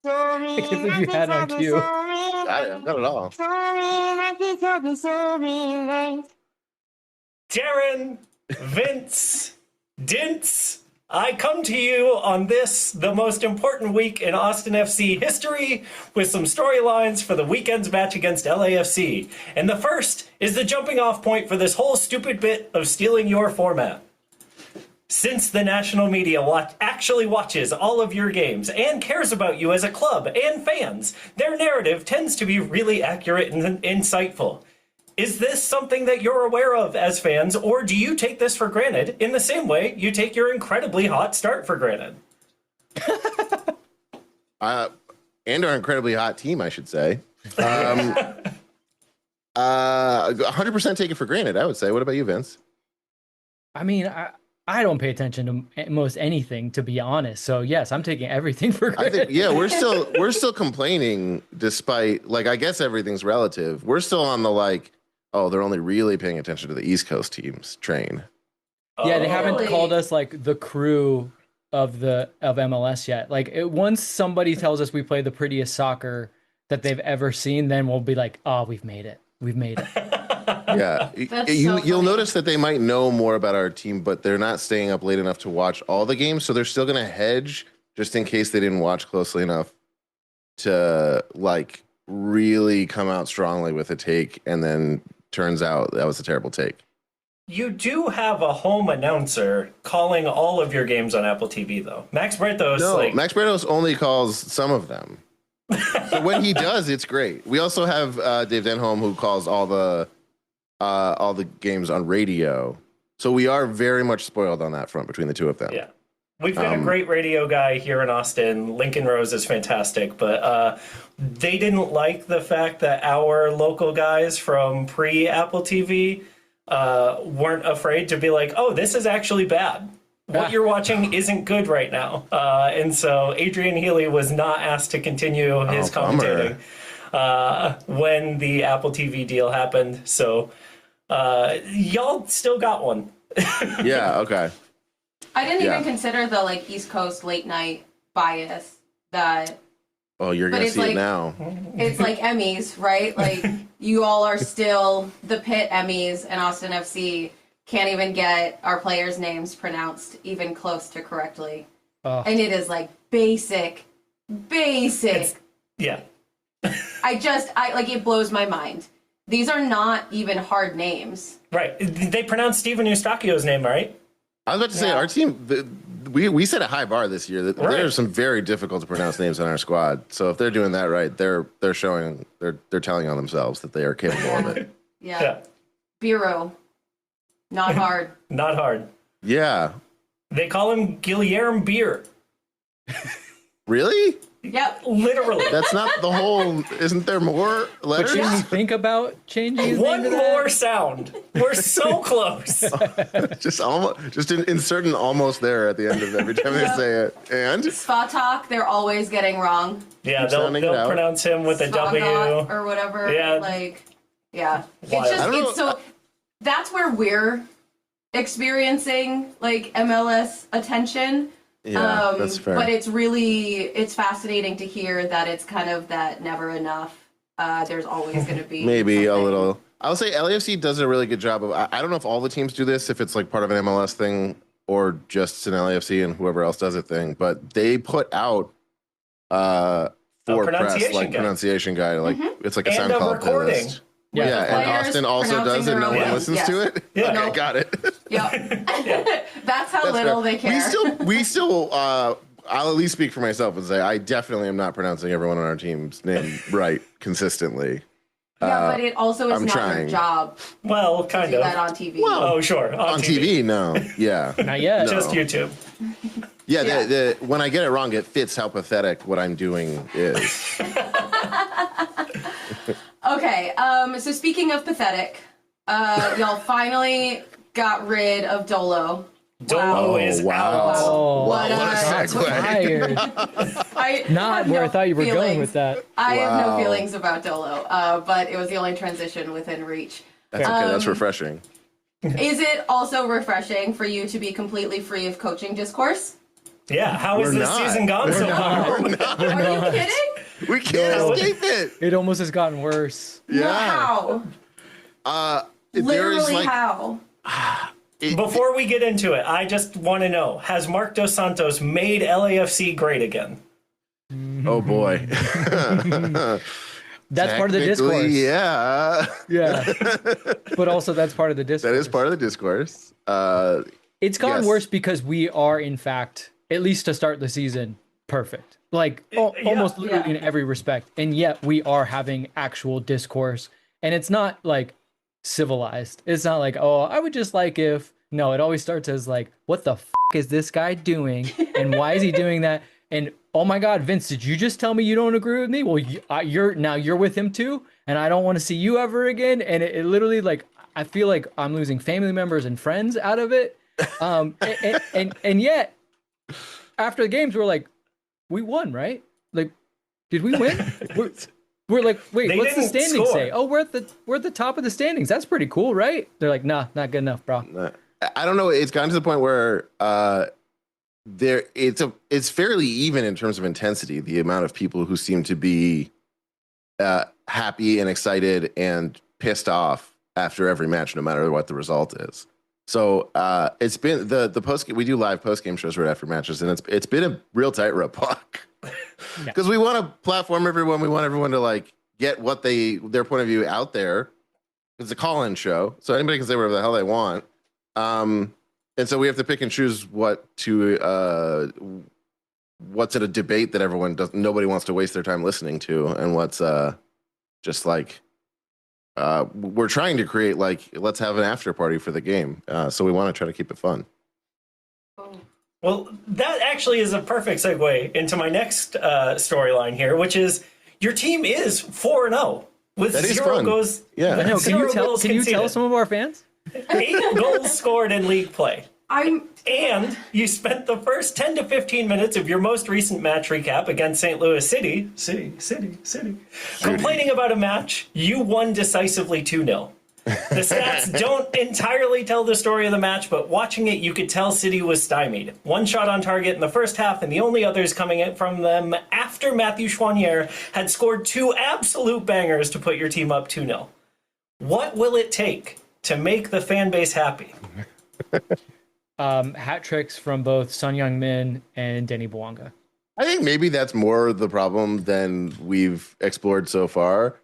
I can't believe you had it on cue. Not at all. Darren, Vince, Dintz, I come to you on this, the most important week in Austin FC history, with some storylines for the weekend's match against LAFC. And the first is the jumping off point for this whole stupid bit of stealing your format. Since the national media actually watches all of your games and cares about you as a club and fans, their narrative tends to be really accurate and insightful. Is this something that you're aware of as fans, or do you take this for granted in the same way you take your incredibly hot start for granted? And our incredibly hot team, I should say. 100% take it for granted, I would say. What about you, Vince? I mean, I don't pay attention to most anything, to be honest. So yes, I'm taking everything for granted. I think, we're still complaining despite, like, I guess everything's relative. We're still on the like, oh, they're only really paying attention to the East Coast teams train. Yeah, they haven't called us like the crew of MLS yet. Like once somebody tells us we play the prettiest soccer that they've ever seen, then we'll be like, oh, we've made it. We've made it. Yeah, you'll notice that they might know more about our team, but they're not staying up late enough to watch all the games, so they're still going to hedge just in case they didn't watch closely enough to like really come out strongly with a take, and then turns out that was a terrible take. You do have a home announcer calling all of your games on Apple TV, though. Max Bretos. No, Max Bretos only calls some of them. So when he does, it's great. We also have Dave Denholm, who calls all the games on radio. So we are very much spoiled on that front between the two of them. Yeah. We've got a great radio guy here in Austin. Lincoln Rose is fantastic, but they didn't like the fact that our local guys from pre-Apple TV weren't afraid to be like, oh, this is actually bad. What you're watching isn't good right now. And so Adrian Healy was not asked to continue his commentating when the Apple TV deal happened. So y'all still got one. Yeah, okay. I didn't even consider the like East Coast late night bias that. Oh, you're gonna see it now. It's like Emmys, right? Like you all are still the Pitt Emmys, and Austin FC can't even get our players' names pronounced even close to correctly. And it is like basic. Yeah. I like, it blows my mind. These are not even hard names. Right. They pronounced Steven Eustachio's name, right? I was about to say, our team, we set a high bar this year. There are some very difficult to pronounce names on our squad. So if they're doing that right, they're showing, they're telling on themselves that they are capable of it. Yeah. Bureau. Not hard. Not hard. Yeah. They call him Guillermo Beer. Really? Yep. Literally. That's not the whole. Isn't there more But letters? shouldn't you think about changing his One name to more that? sound. We're so close. Just inserting almost there at the end of every time they say it. And Svatak, they're always getting wrong. Yeah, Keep they'll sounding it out. pronounce him with a W. Svagat or whatever. Yeah. Like, yeah. Wild. It's I don't just, know. so that's where we're experiencing like MLS attention. yeah, that's fair. But it's fascinating to hear that it's kind of that never enough. There's always going to be Maybe a something. little. I would say LAFC does a really good job of. I don't know if all the teams do this, if it's like part of an MLS thing or just an LAFC and whoever else does it thing. But they put out for press like guide. pronunciation guide. Like it's like a And a SoundCloud recording. playlist. Yeah. Yeah, and Players Austin also does it. pronouncing No their one own listens names. to Yes. it. Yeah. Okay, No. got it. Yep. That's how That's little fair. they care. We still. I'll at least speak for myself and say I definitely am not pronouncing everyone on our team's name right consistently. Yeah, but it also is I'm not trying. your job Well, to kind do of. that on TV. Oh, sure. On TV, no. Yeah. Not yet. No. Just YouTube. Yeah, Yeah. The when I get it wrong, it fits how pathetic what I'm doing is. Okay, so speaking of pathetic, y'all finally got rid of Dolo. Dolo Oh, is wow. out. Oh, What what a segue. tired. I Not have where no I thought you were going feelings. with that. I have Wow. no feelings about Dolo, but it was the only transition within reach. That's okay. That's refreshing. Is it also refreshing for you to be completely free of coaching discourse? Yeah, how is We're this not. season gone so far? Are you kidding? We can't escape it. It almost has gotten worse. No, Yeah. how? There is Literally like how? Before we get into it, I just want to know, has Mark Dos Santos made LAFC great again? oh boy. That's part of the Technically, discourse. Yeah. Yeah. But also that's part of the discourse. That is part of the discourse. It's gotten Yes. worse because we are, in fact, at least to start the season, perfect. Like Yeah. almost literally in every respect. And yet we are having actual discourse. And it's not like civilized. It's not like, oh, I would just like if. No, it always starts as like, what the is this guy doing? And why is he doing that? And oh my God, Vince, did you just tell me you don't agree with me? Well, you're with him too, and I don't want to see you ever again. And it literally, like, I feel like I'm losing family members and friends out of it. And yet, after the games, we're like, we won, right? Like, did we win? We're like, wait, They what's the didn't standings score. say? Oh, we're at the top of the standings. That's pretty cool, right? They're like, nah, not good enough, bro. I don't know. It's gotten to the point where it's fairly even in terms of intensity. The amount of people who seem to be happy and excited and pissed off after every match, no matter what the result is. So it's been the post. We do live post game shows right after matches, and it's been a real tightrope walk because we want to platform everyone. We want everyone to like get what their point of view out there. It's a call-in show, so anybody can say whatever the hell they want. And so we have to pick and choose what's at a debate that nobody wants to waste their time listening to, and what's just like we're trying to create like let's have an after party for the game. So we want to try to keep it fun. Well, that actually is a perfect segue into my next storyline here, which is your team is 4-0 with That is 0 fun. goals. Yeah. I know. Can you 0 tell? goals Can you tell conceded. some of our fans? 8 goals scored in league play. I'm And you spent the first 10 to 15 minutes of your most recent match recap against St. Louis City, complaining about a match you won decisively 2-0. The stats don't entirely tell the story of the match, but watching it, you could tell City was stymied. 1 shot on target in the first half, and the only others coming in from them after Matthew Chouanier had scored 2 absolute bangers to put your team up 2-0. What will it take to make the fan base happy? Hat tricks from both Son Heung-min and Denny Bouanga. I think maybe that's more the problem than we've explored so far.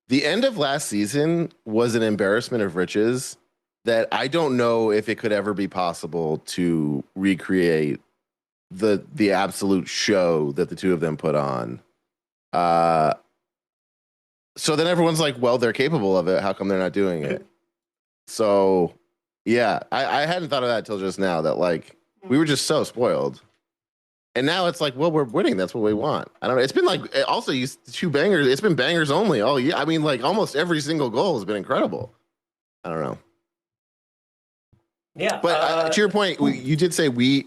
The end of last season was an embarrassment of riches that I don't know if it could ever be possible to recreate the absolute show that the two of them put on. So then everyone's like, well, they're capable of it. How come they're not doing it? So, yeah, I hadn't thought of that till just now, that like we were just so spoiled. And now it's like, well, we're winning. That's what we want. I don't know. It's been like also you 2 bangers. It's been bangers only. Oh yeah. I mean, like almost every single goal has been incredible. I don't know. Yeah. But to your point, you did say we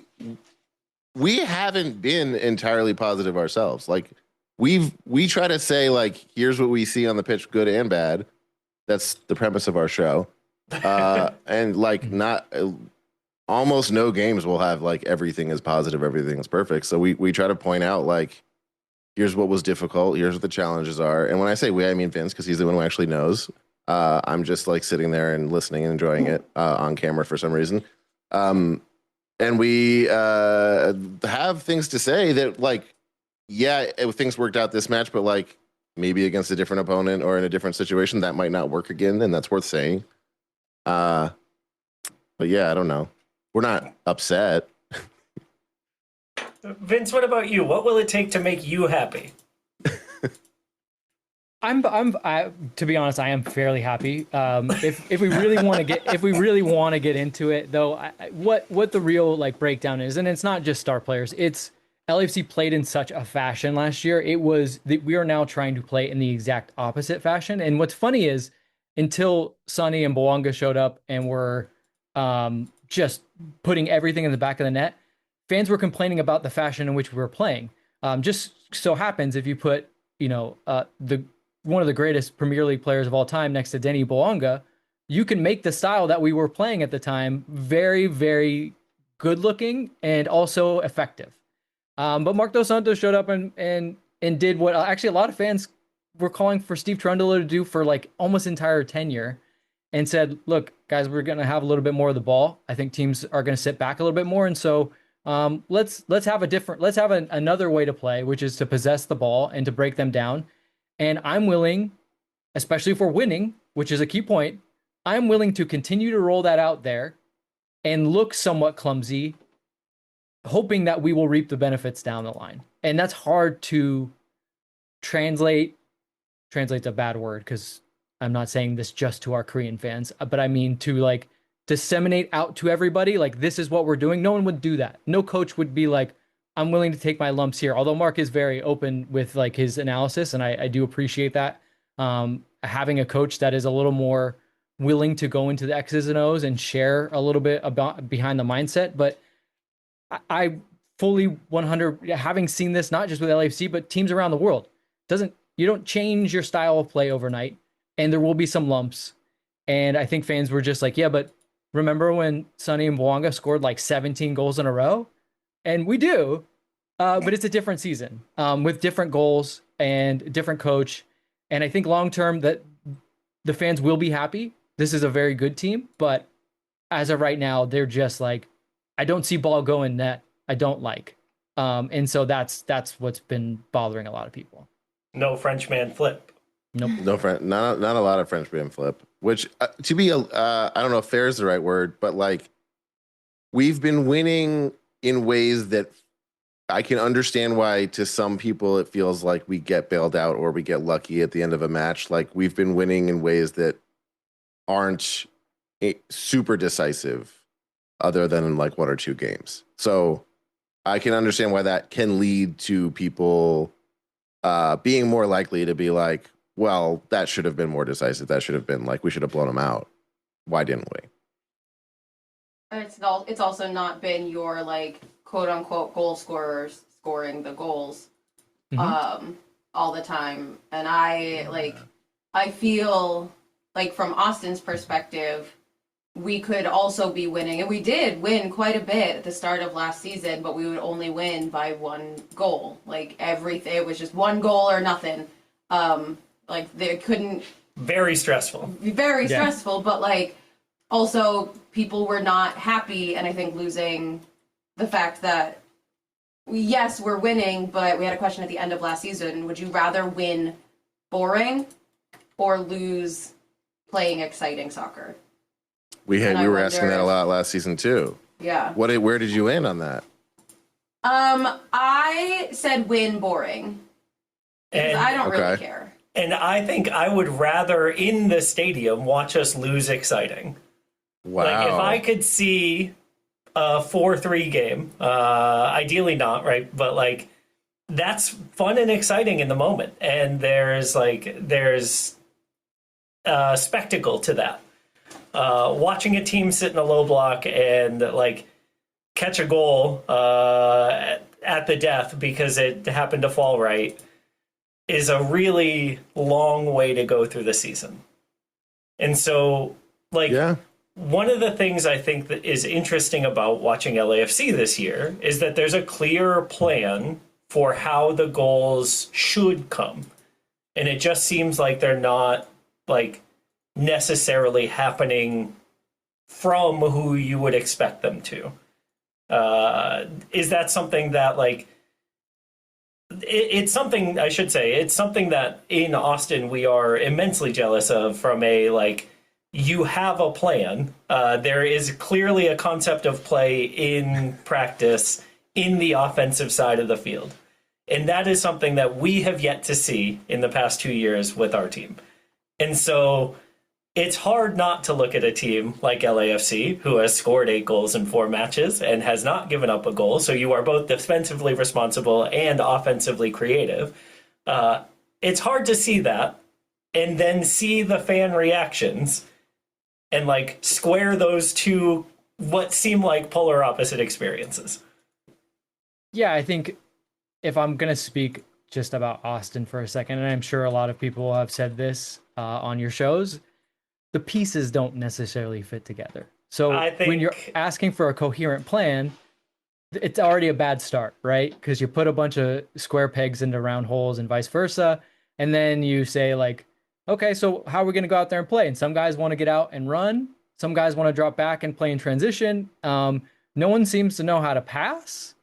haven't been entirely positive ourselves. Like we try to say like, here's what we see on the pitch, good and bad. That's the premise of our show. And like not almost no games will have like everything is positive, everything is perfect. So we try to point out like, here's what was difficult, here's what the challenges are. And when I say we, I mean Vince, because he's the one who actually knows. I'm just like sitting there and listening and enjoying it on camera for some reason. And we have things to say that like, yeah, things worked out this match, but like maybe against a different opponent or in a different situation that might not work again, and that's worth saying. But yeah, I don't know. We're not upset. Vince, what about you? What will it take to make you happy? To be honest, I am fairly happy. If we really want to get into it, though, what the real like breakdown is, and it's not just star players. It's LAFC played in such a fashion last year. It was that we are now trying to play in the exact opposite fashion. And what's funny is until Sonny and Bouanga showed up and were just putting everything in the back of the net, fans were complaining about the fashion in which we were playing. Just so happens if you put one of the greatest Premier League players of all time next to Denny Bouanga, you can make the style that we were playing at the time very, very good looking and also effective. But Marc Dos Santos showed up and did what actually a lot of fans were calling for Steve Cherundolo to do for like almost entire tenure, and said, look, guys, we're going to have a little bit more of the ball. I think teams are going to sit back a little bit more. And so let's have another way to play, which is to possess the ball and to break them down. And I'm willing, especially if we're winning, which is a key point, I'm willing to continue to roll that out there and look somewhat clumsy, hoping that we will reap the benefits down the line. And that's hard to translate's a bad word because I'm not saying this just to our Korean fans, but I mean to like disseminate out to everybody, like this is what we're doing. No one would do that. No coach would be like, I'm willing to take my lumps here. Although Mark is very open with like his analysis, and I do appreciate that. Having a coach that is a little more willing to go into the X's and O's and share a little bit about behind the mindset. But I fully 100, having seen this, not just with LAFC, but teams around the world, you don't change your style of play overnight, and there will be some lumps. And I think fans were just like, yeah, but remember when Sonny and Bouanga scored like 17 goals in a row? And we do, but it's a different season with different goals and different coach. And I think long-term that the fans will be happy. This is a very good team, but as of right now, they're just like, I don't see ball going net. I don't like. And so that's what's been bothering a lot of people. No Frenchman flip. Nope. Not a lot of Frenchman flip, which to be, I don't know if fair is the right word, but like we've been winning in ways that I can understand why to some people it feels like we get bailed out or we get lucky at the end of a match. Like we've been winning in ways that aren't super decisive other than in like 1 or 2 games. So I can understand why that can lead to people being more likely to be like, well, that should have been more decisive. That should have been like, we should have blown them out. Why didn't we? It's also not been your like quote unquote goal scorers scoring the goals all the time. And I feel like from Austin's perspective, we could also be winning, and we did win quite a bit at the start of last season, but we would only win by 1 goal. Like everything, it was just 1 goal or nothing. Like they couldn't. Very stressful. Very stressful, but like also people were not happy, and I think losing the fact that yes, we're winning, but we had a question at the end of last season. Would you rather win boring or lose playing exciting soccer? We were asking that a lot last season too. Yeah. Where did you end on that? I said win boring. Because I don't really care. And I think I would rather in the stadium watch us lose exciting. Wow. Like if I could see a 4-3 game. Ideally not, right? But like that's fun and exciting in the moment, and there's spectacle to that. Watching a team sit in a low block and like catch a goal at the death because it happened to fall right is a really long way to go through the season. And so, like, one of the things I think that is interesting about watching LAFC this year is that there's a clear plan for how the goals should come. And it just seems like they're not, like, necessarily happening from who you would expect them to. Is that something that, like, it's something, I should say, it's something that in Austin we are immensely jealous of from a, like, you have a plan. There is clearly a concept of play in practice in the offensive side of the field. And that is something that we have yet to see in the past 2 years with our team. And so it's hard not to look at a team like LAFC, who has scored 8 goals in 4 matches and has not given up a goal. So you are both defensively responsible and offensively creative. It's hard to see that and then see the fan reactions and like square those two, what seem like polar opposite experiences. Yeah, I think if I'm going to speak just about Austin for a second, and I'm sure a lot of people have said this on your shows, the pieces don't necessarily fit together. So when you're asking for a coherent plan, it's already a bad start, right? Because you put a bunch of square pegs into round holes and vice versa. And then you say like, okay, so how are we going to go out there and play? And some guys want to get out and run. Some guys want to drop back and play in transition. No one seems to know how to pass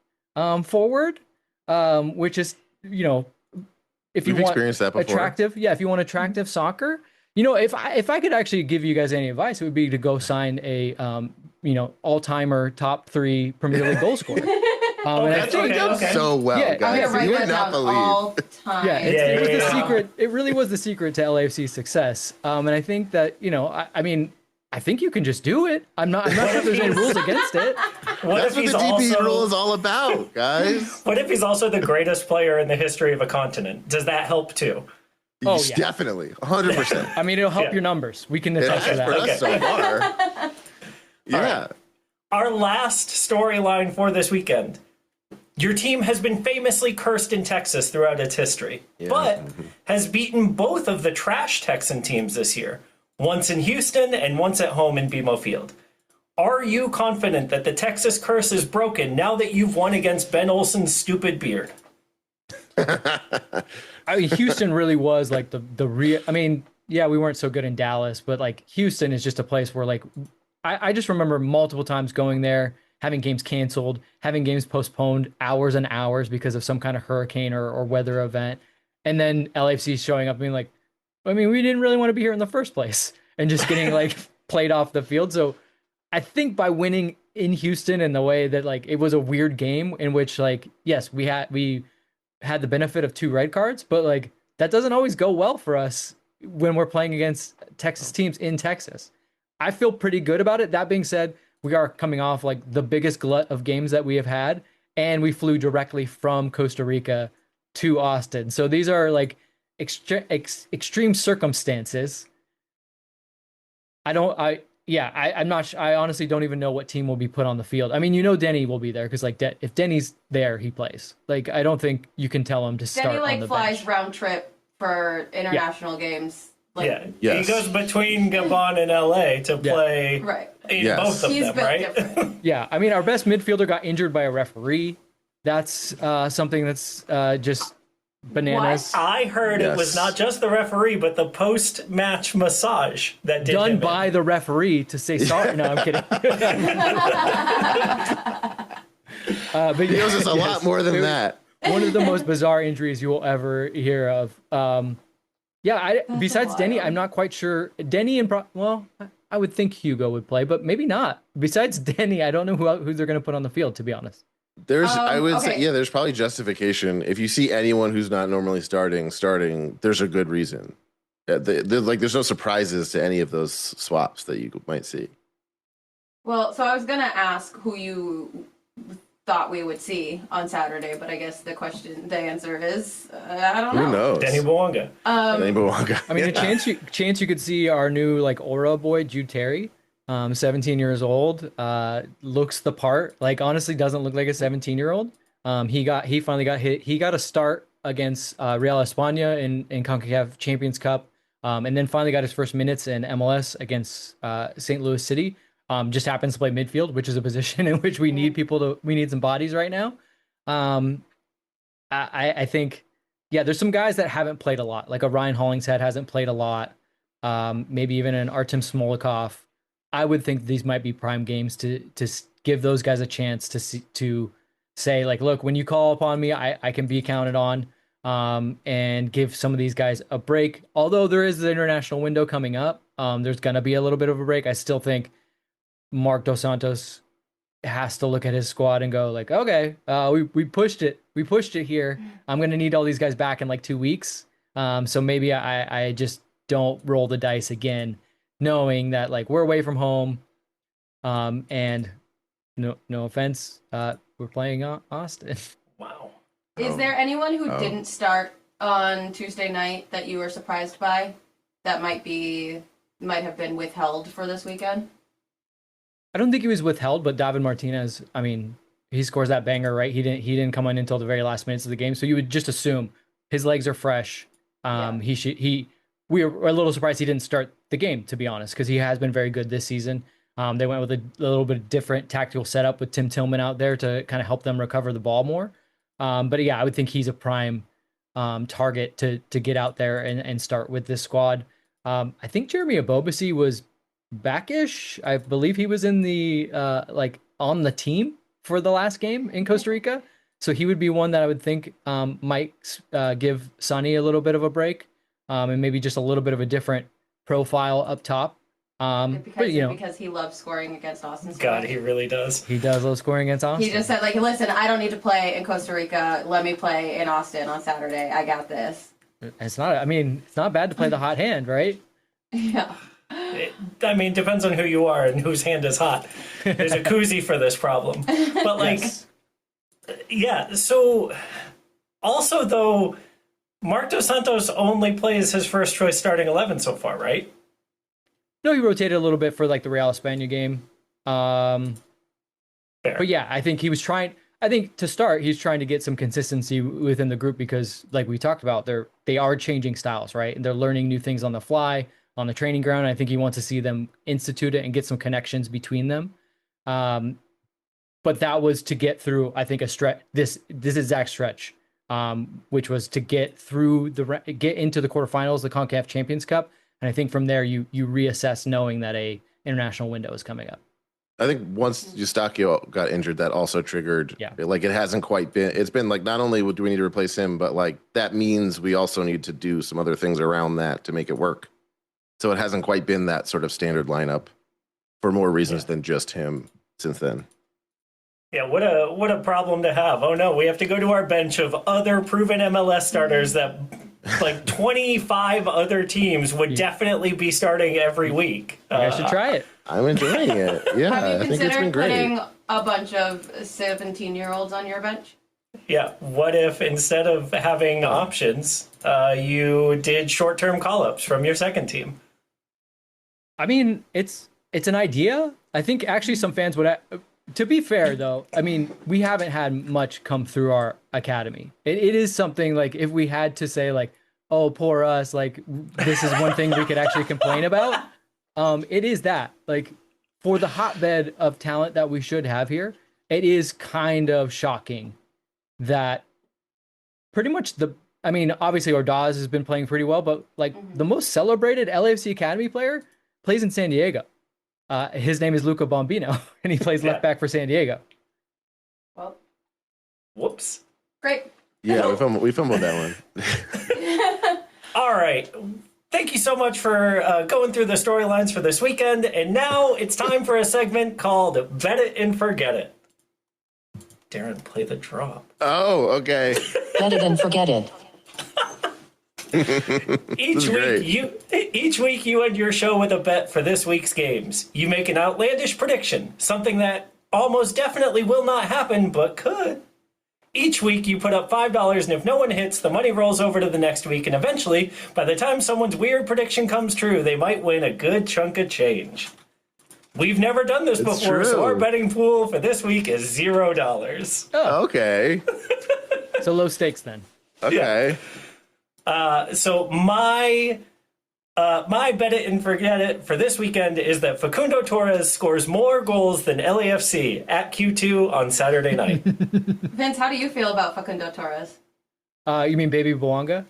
forward, which is, you know, if you want attractive, if you want attractive soccer, you know, if I could actually give you guys any advice, it would be to go sign a, all-timer top 3 Premier League goal scorer. And I think so well, guys. You would not believe. It was the secret. It really was the secret to LAFC's success. And I think that, you know, I think you can just do it. I'm not sure if there's any rules against it. That's what the DP rule is all about, guys. What if he's also the greatest player in the history of a continent? Does that help too? Oh, yeah. Definitely. 100%. I mean, it'll help your numbers. We can attest to that. For us so far. Yeah. Right. Our last storyline for this weekend. Your team has been famously cursed in Texas throughout its history, but has beaten both of the trash Texan teams this year, once in Houston and once at home in BMO Field. Are you confident that the Texas curse is broken now that you've won against Ben Olsen's stupid beard? I mean, Houston really was like the real. I mean, yeah, we weren't so good in Dallas, but like Houston is just a place where like I just remember multiple times going there, having games canceled, having games postponed hours and hours because of some kind of hurricane or weather event, and then LAFC showing up and being like, I mean, we didn't really want to be here in the first place, and just getting like played off the field. So I think by winning in Houston in the way that like it was a weird game in which like yes we had the benefit of 2 red cards, but like that doesn't always go well for us when we're playing against Texas teams in Texas. I feel pretty good about it. That being said, we are coming off like the biggest glut of games that we have had, and we flew directly from Costa Rica to Austin. So these are like extreme circumstances. I'm not. I honestly don't even know what team will be put on the field. I mean, you know, Denny will be there because like if Denny's there, he plays. Like I don't think you can tell him to start Denny like on the flies bench. round trip for international games. Like, He goes between Gabon and LA to play in both of them, right? Yeah, I mean, our best midfielder got injured by a referee. That's something that's just bananas. What? I heard it was not just the referee, but the post-match massage that did done by the referee to say sorry. No, I'm kidding. But he owes us a lot more than that. One of the most bizarre injuries you will ever hear of. Besides Denny, I'm not quite sure. Denny and I would think Hugo would play, but maybe not. Besides Denny, I don't know who they're going to put on the field, to be honest. I would say, there's probably justification. If you see anyone who's not normally starting, there's a good reason. There's no surprises to any of those swaps that you might see. Well, so I was gonna ask who you thought we would see on Saturday, but I guess the answer is I don't know. Who knows? Danny Bwanga. Danny Bwanga. I mean, a chance you could see our new like aura boy Jude Terry, 17 years old, looks the part. Like honestly, doesn't look like a 17-year-old. He finally got hit. He got a start against Real España in CONCACAF Champions Cup, and then finally got his first minutes in MLS against St. Louis City. Just happens to play midfield, which is a position in which we need some bodies right now. I think, yeah, there's some guys that haven't played a lot, like a Ryan Hollingshead hasn't played a lot. Maybe even an Artem Smolikov. I would think these might be prime games to give those guys a chance to say like, look, when you call upon me, I can be counted on, and give some of these guys a break. Although there is the international window coming up, there's going to be a little bit of a break. I still think Marc Dos Santos has to look at his squad and go like, okay, we pushed it here. I'm going to need all these guys back in like 2 weeks. So maybe I just don't roll the dice again, knowing that like we're away from home. And no offense, we're playing Austin. Wow. Is there anyone who didn't start on Tuesday night that you were surprised by that might have been withheld for this weekend? I don't think he was withheld, but David Martinez, I mean, he scores that banger, right? He didn't come in until the very last minutes of the game, so you would just assume his legs are fresh. We were a little surprised he didn't start the game, to be honest, because he has been very good this season. They went with a little bit different tactical setup with Tim Tillman out there to kind of help them recover the ball more. But yeah, I would think he's a prime target to get out there and start with this squad. I think Jeremy Abobasi was backish. I believe he was in the on the team for the last game in Costa Rica. So he would be one that I would think might give Sonny a little bit of a break, and maybe just a little bit of a different profile up top. Because he loves scoring against Austin. God, he really does. He does love scoring against Austin. He just said, like, listen, I don't need to play in Costa Rica. Let me play in Austin on Saturday. I got this. It's not bad to play the hot hand, right? Yeah. Depends on who you are and whose hand is hot. There's a koozie for this problem. But, Yes. Yeah, so also, though, Marc Dos Santos only plays his first choice starting 11 so far, right? No, he rotated a little bit for, like, the Real España game. Fair. But, yeah, I think he was trying... I think to start, he's trying to get some consistency within the group because, like we talked about, they are changing styles, right? And they're learning new things on the fly, on the training ground. I think he wants to see them institute it and get some connections between them. But that was to get through, I think, a stretch. This exact stretch, which was to get into the quarterfinals, the CONCACAF Champions Cup, and I think from there you reassess, knowing that a international window is coming up. I think once Eustachio got injured, that also triggered. Yeah. Like it hasn't quite been. It's been like not only do we need to replace him, but like that means we also need to do some other things around that to make it work. So it hasn't quite been that sort of standard lineup for more reasons than just him since then. Yeah, what a problem to have. Oh no, we have to go to our bench of other proven MLS starters that like 25 other teams would definitely be starting every week. I should try it. I'm enjoying it. Yeah, I think it's been great. Putting a bunch of 17-year-olds on your bench? Yeah, what if instead of having options, you did short-term call-ups from your second team? I mean, it's an idea. I think actually some fans would... To be fair, though, I mean, we haven't had much come through our academy. It is something like if we had to say like, oh, poor us, like this is one thing we could actually complain about. It is that like for the hotbed of talent that we should have here, it is kind of shocking that pretty much obviously Ordaz has been playing pretty well, but like the most celebrated LAFC Academy player plays in San Diego. His name is Luca Bombino, and he plays left back for San Diego. Well, whoops. Great. Yeah, we fumbled that one. All right. Thank you so much for going through the storylines for this weekend. And now it's time for a segment called Bet It and Forget It. Darren, play the drop. Oh, okay. Bet it and forget it. Each week you end your show with a bet for this week's games. You make an outlandish prediction, something that almost definitely will not happen, but could. Each week you put up $5, and if no one hits, the money rolls over to the next week, and eventually, by the time someone's weird prediction comes true, they might win a good chunk of change. We've never done this before, so our betting pool for this week is $0. Oh, okay. So low stakes then. Okay. So my bet it and forget it for this weekend is that Facundo Torres scores more goals than LAFC at Q2 on Saturday night. Vince, how do you feel about Facundo Torres? You mean Baby Bouanga?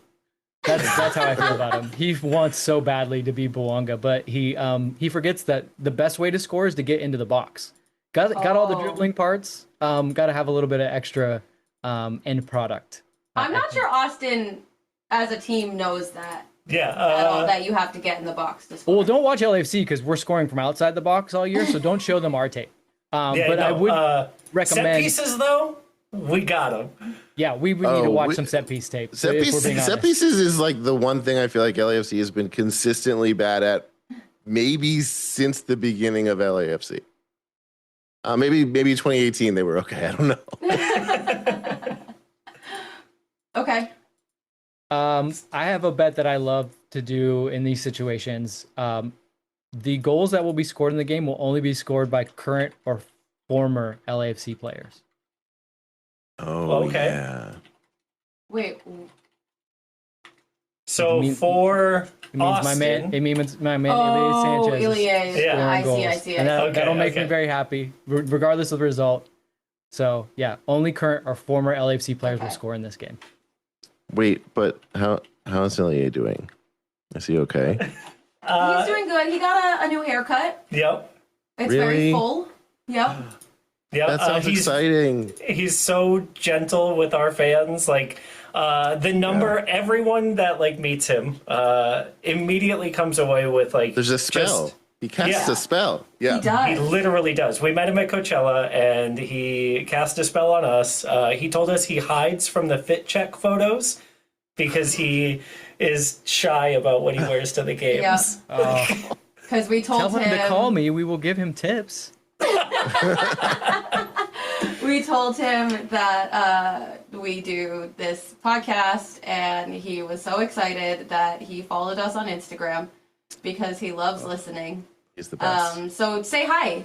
That's how I feel about him. He wants so badly to be Bouanga, but he forgets that the best way to score is to get into the box. Got all the dribbling parts. Got to have a little bit of extra end product. I'm not sure Austin as a team knows that. Yeah. At all, that you have to get in the box to score. Well, don't watch LAFC because we're scoring from outside the box all year, so don't show them our tape. I would recommend... Set pieces, though, we got them. Yeah, we would need to watch some set piece tape. Set pieces is like the one thing I feel like LAFC has been consistently bad at, maybe since the beginning of LAFC. Maybe 2018 they were okay. I don't know. Okay. I have a bet that I love to do in these situations. The goals that will be scored in the game will only be scored by current or former LAFC players. Oh, okay. Yeah. Wait. So for Austin... It means my man Oh, Sanchez. Ilie. I Goals. see. And that'll make me very happy, regardless of the result. So, yeah, only current or former LAFC players will score in this game. Wait, but how is Celly doing? Is he okay? He's doing good. He got a new haircut. Yep. It's very full. Yep. Yeah, That sounds exciting. He's so gentle with our fans. Like everyone that like meets him immediately comes away with like there's a spell. He casts a spell. Yeah, He does. He literally does. We met him at Coachella, and he cast a spell on us. He told us he hides from the fit check photos because he is shy about what he wears to the games. Because we told Tell him to call me. We will give him tips. We told him that we do this podcast, and he was so excited that he followed us on Instagram because he loves listening. He's the best. So say hi.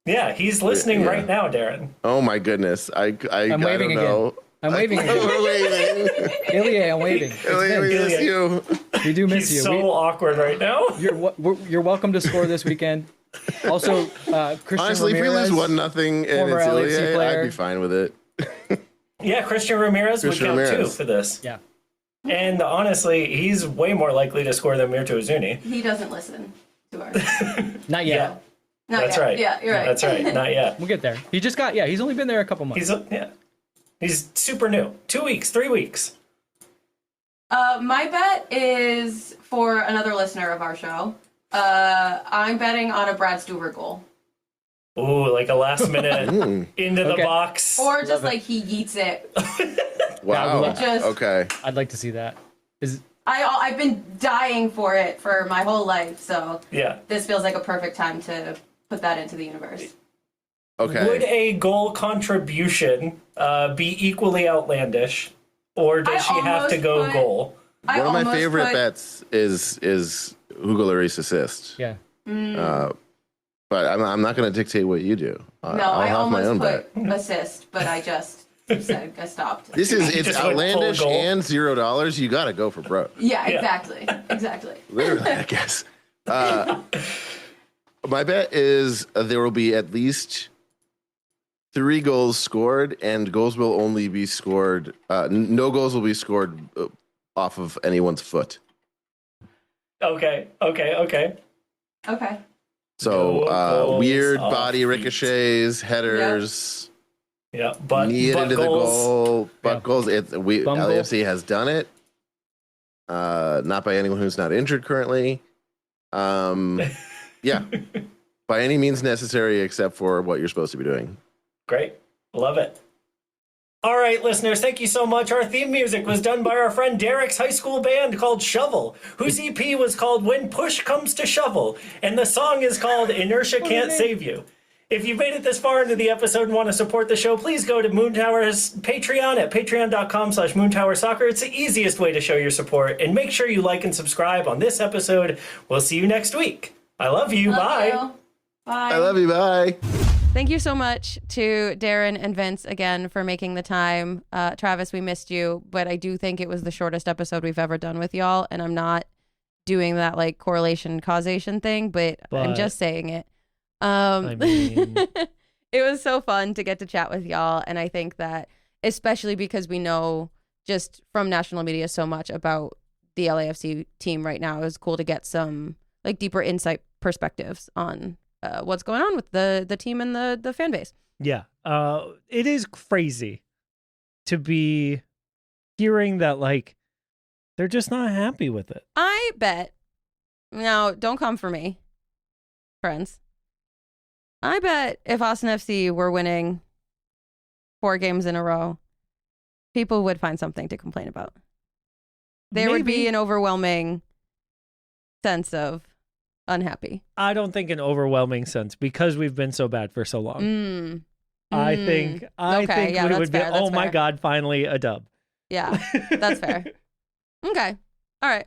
Yeah, he's listening right now, Darren. Oh my goodness! I'm waving know. again. I'm waving again. We're waving. Ilie, I'm waving. Ilie, we miss you. We do miss He's you. so awkward right now. You're welcome to score this weekend. Also, Christian Honestly, Ramirez, if we lose 1-0 and former it's LAFC Ilie, player. I'd be fine with it. Yeah, Christian Ramirez would count too for this. Yeah. And honestly, he's way more likely to score than Mirto Uzuni. He doesn't listen to our. Not yet. That's right. Yeah, you're right. That's right. Not yet. We'll get there. He just got. Yeah, he's only been there a couple months. He's super new. 2 weeks, 3 weeks. My bet is for another listener of our show. I'm betting on a Brad Stewart goal. Ooh, like a last minute into the box. Or just like he yeets it. Wow. Okay. I'd like to see that. I've been dying for it for my whole life, so yeah, this feels like a perfect time to put that into the universe. Okay. Would a goal contribution be equally outlandish, or does she have to go goal? One of my favorite bets is Hugo Lloris assist. Yeah. But I'm not going to dictate what you do. No, I'll I have my own almost bet. put assist, but I just said I stopped. It's outlandish and $0. You got to go for broke. Yeah, exactly. Literally, I guess. My bet is there will be at least 3 goals scored, and goals will only be scored. No goals will be scored off of anyone's foot. Okay. So weird body ricochets, headers. Yeah, but knee it into goals. the goal. Goals. LAFC has done it. Not by anyone who's not injured currently. Yeah, by any means necessary except for what you're supposed to be doing. Great, love it. All right, listeners, thank you so much. Our theme music was done by our friend Derek's high school band called Shovel, whose EP was called When Push Comes to Shovel, and the song is called Inertia Can't Save You. If you've made it this far into the episode and want to support the show, please go to Moontower's Patreon at patreon.com/moontowersoccer. It's the easiest way to show your support, and make sure you like and subscribe on this episode. We'll see you next week. I love you. Bye. You. Bye. I love you. Bye. Thank you so much to Darren and Vince again for making the time. Travis, we missed you, but I do think it was the shortest episode we've ever done with y'all, and I'm not doing that like correlation causation thing, but I'm just saying it. I mean... It was so fun to get to chat with y'all, and I think that especially because we know just from national media so much about the LAFC team right now, it was cool to get some like deeper insight perspectives on what's going on with the team and the fan base. Yeah. It is crazy to be hearing that, like, they're just not happy with it. I bet. Now, don't come for me, friends. I bet if Austin FC were winning 4 games in a row, people would find something to complain about. There would be an overwhelming sense of unhappy. I don't think an overwhelming sense because we've been so bad for so long. I think it would be, oh my God, finally a dub. Yeah, that's fair. Okay. All right.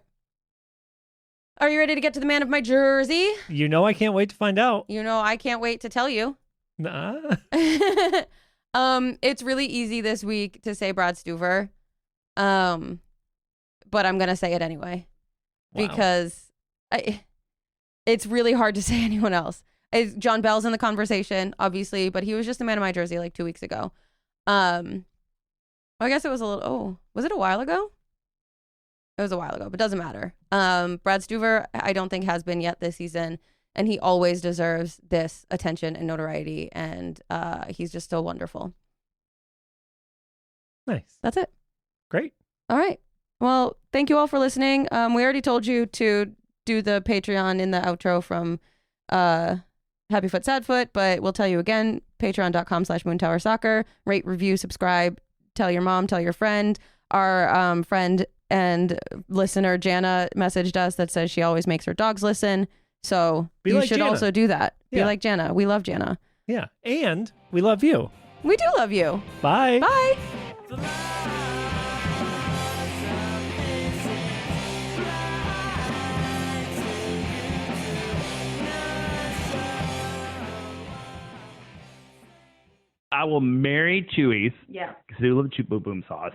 Are you ready to get to the man of my jersey? You know I can't wait to find out. You know I can't wait to tell you. Nah. It's really easy this week to say Brad Stuver. But I'm going to say it anyway. Wow. Because it's really hard to say anyone else. John Bell's in the conversation, obviously, but he was just the man of my jersey like 2 weeks ago. I guess it was was it a while ago? It was a while ago, but doesn't matter. Brad Stuver, I don't think has been yet this season, and he always deserves this attention and notoriety, and he's just so wonderful. Nice. That's it. Great. All right. Well, thank you all for listening. We already told you to do the Patreon in the outro from Happy Foot, Sad Foot, but we'll tell you again, patreon.com/moontowersoccer. Rate, review, subscribe, tell your mom, tell your friend. Our friend and listener Jana messaged us that says she always makes her dogs listen. So you should also do that. Yeah. Be like Jana. We love Jana. Yeah. And we love you. We do love you. Bye. Bye. I will marry Chewy's. Yeah. Because they love Chew Boom Boom sauce.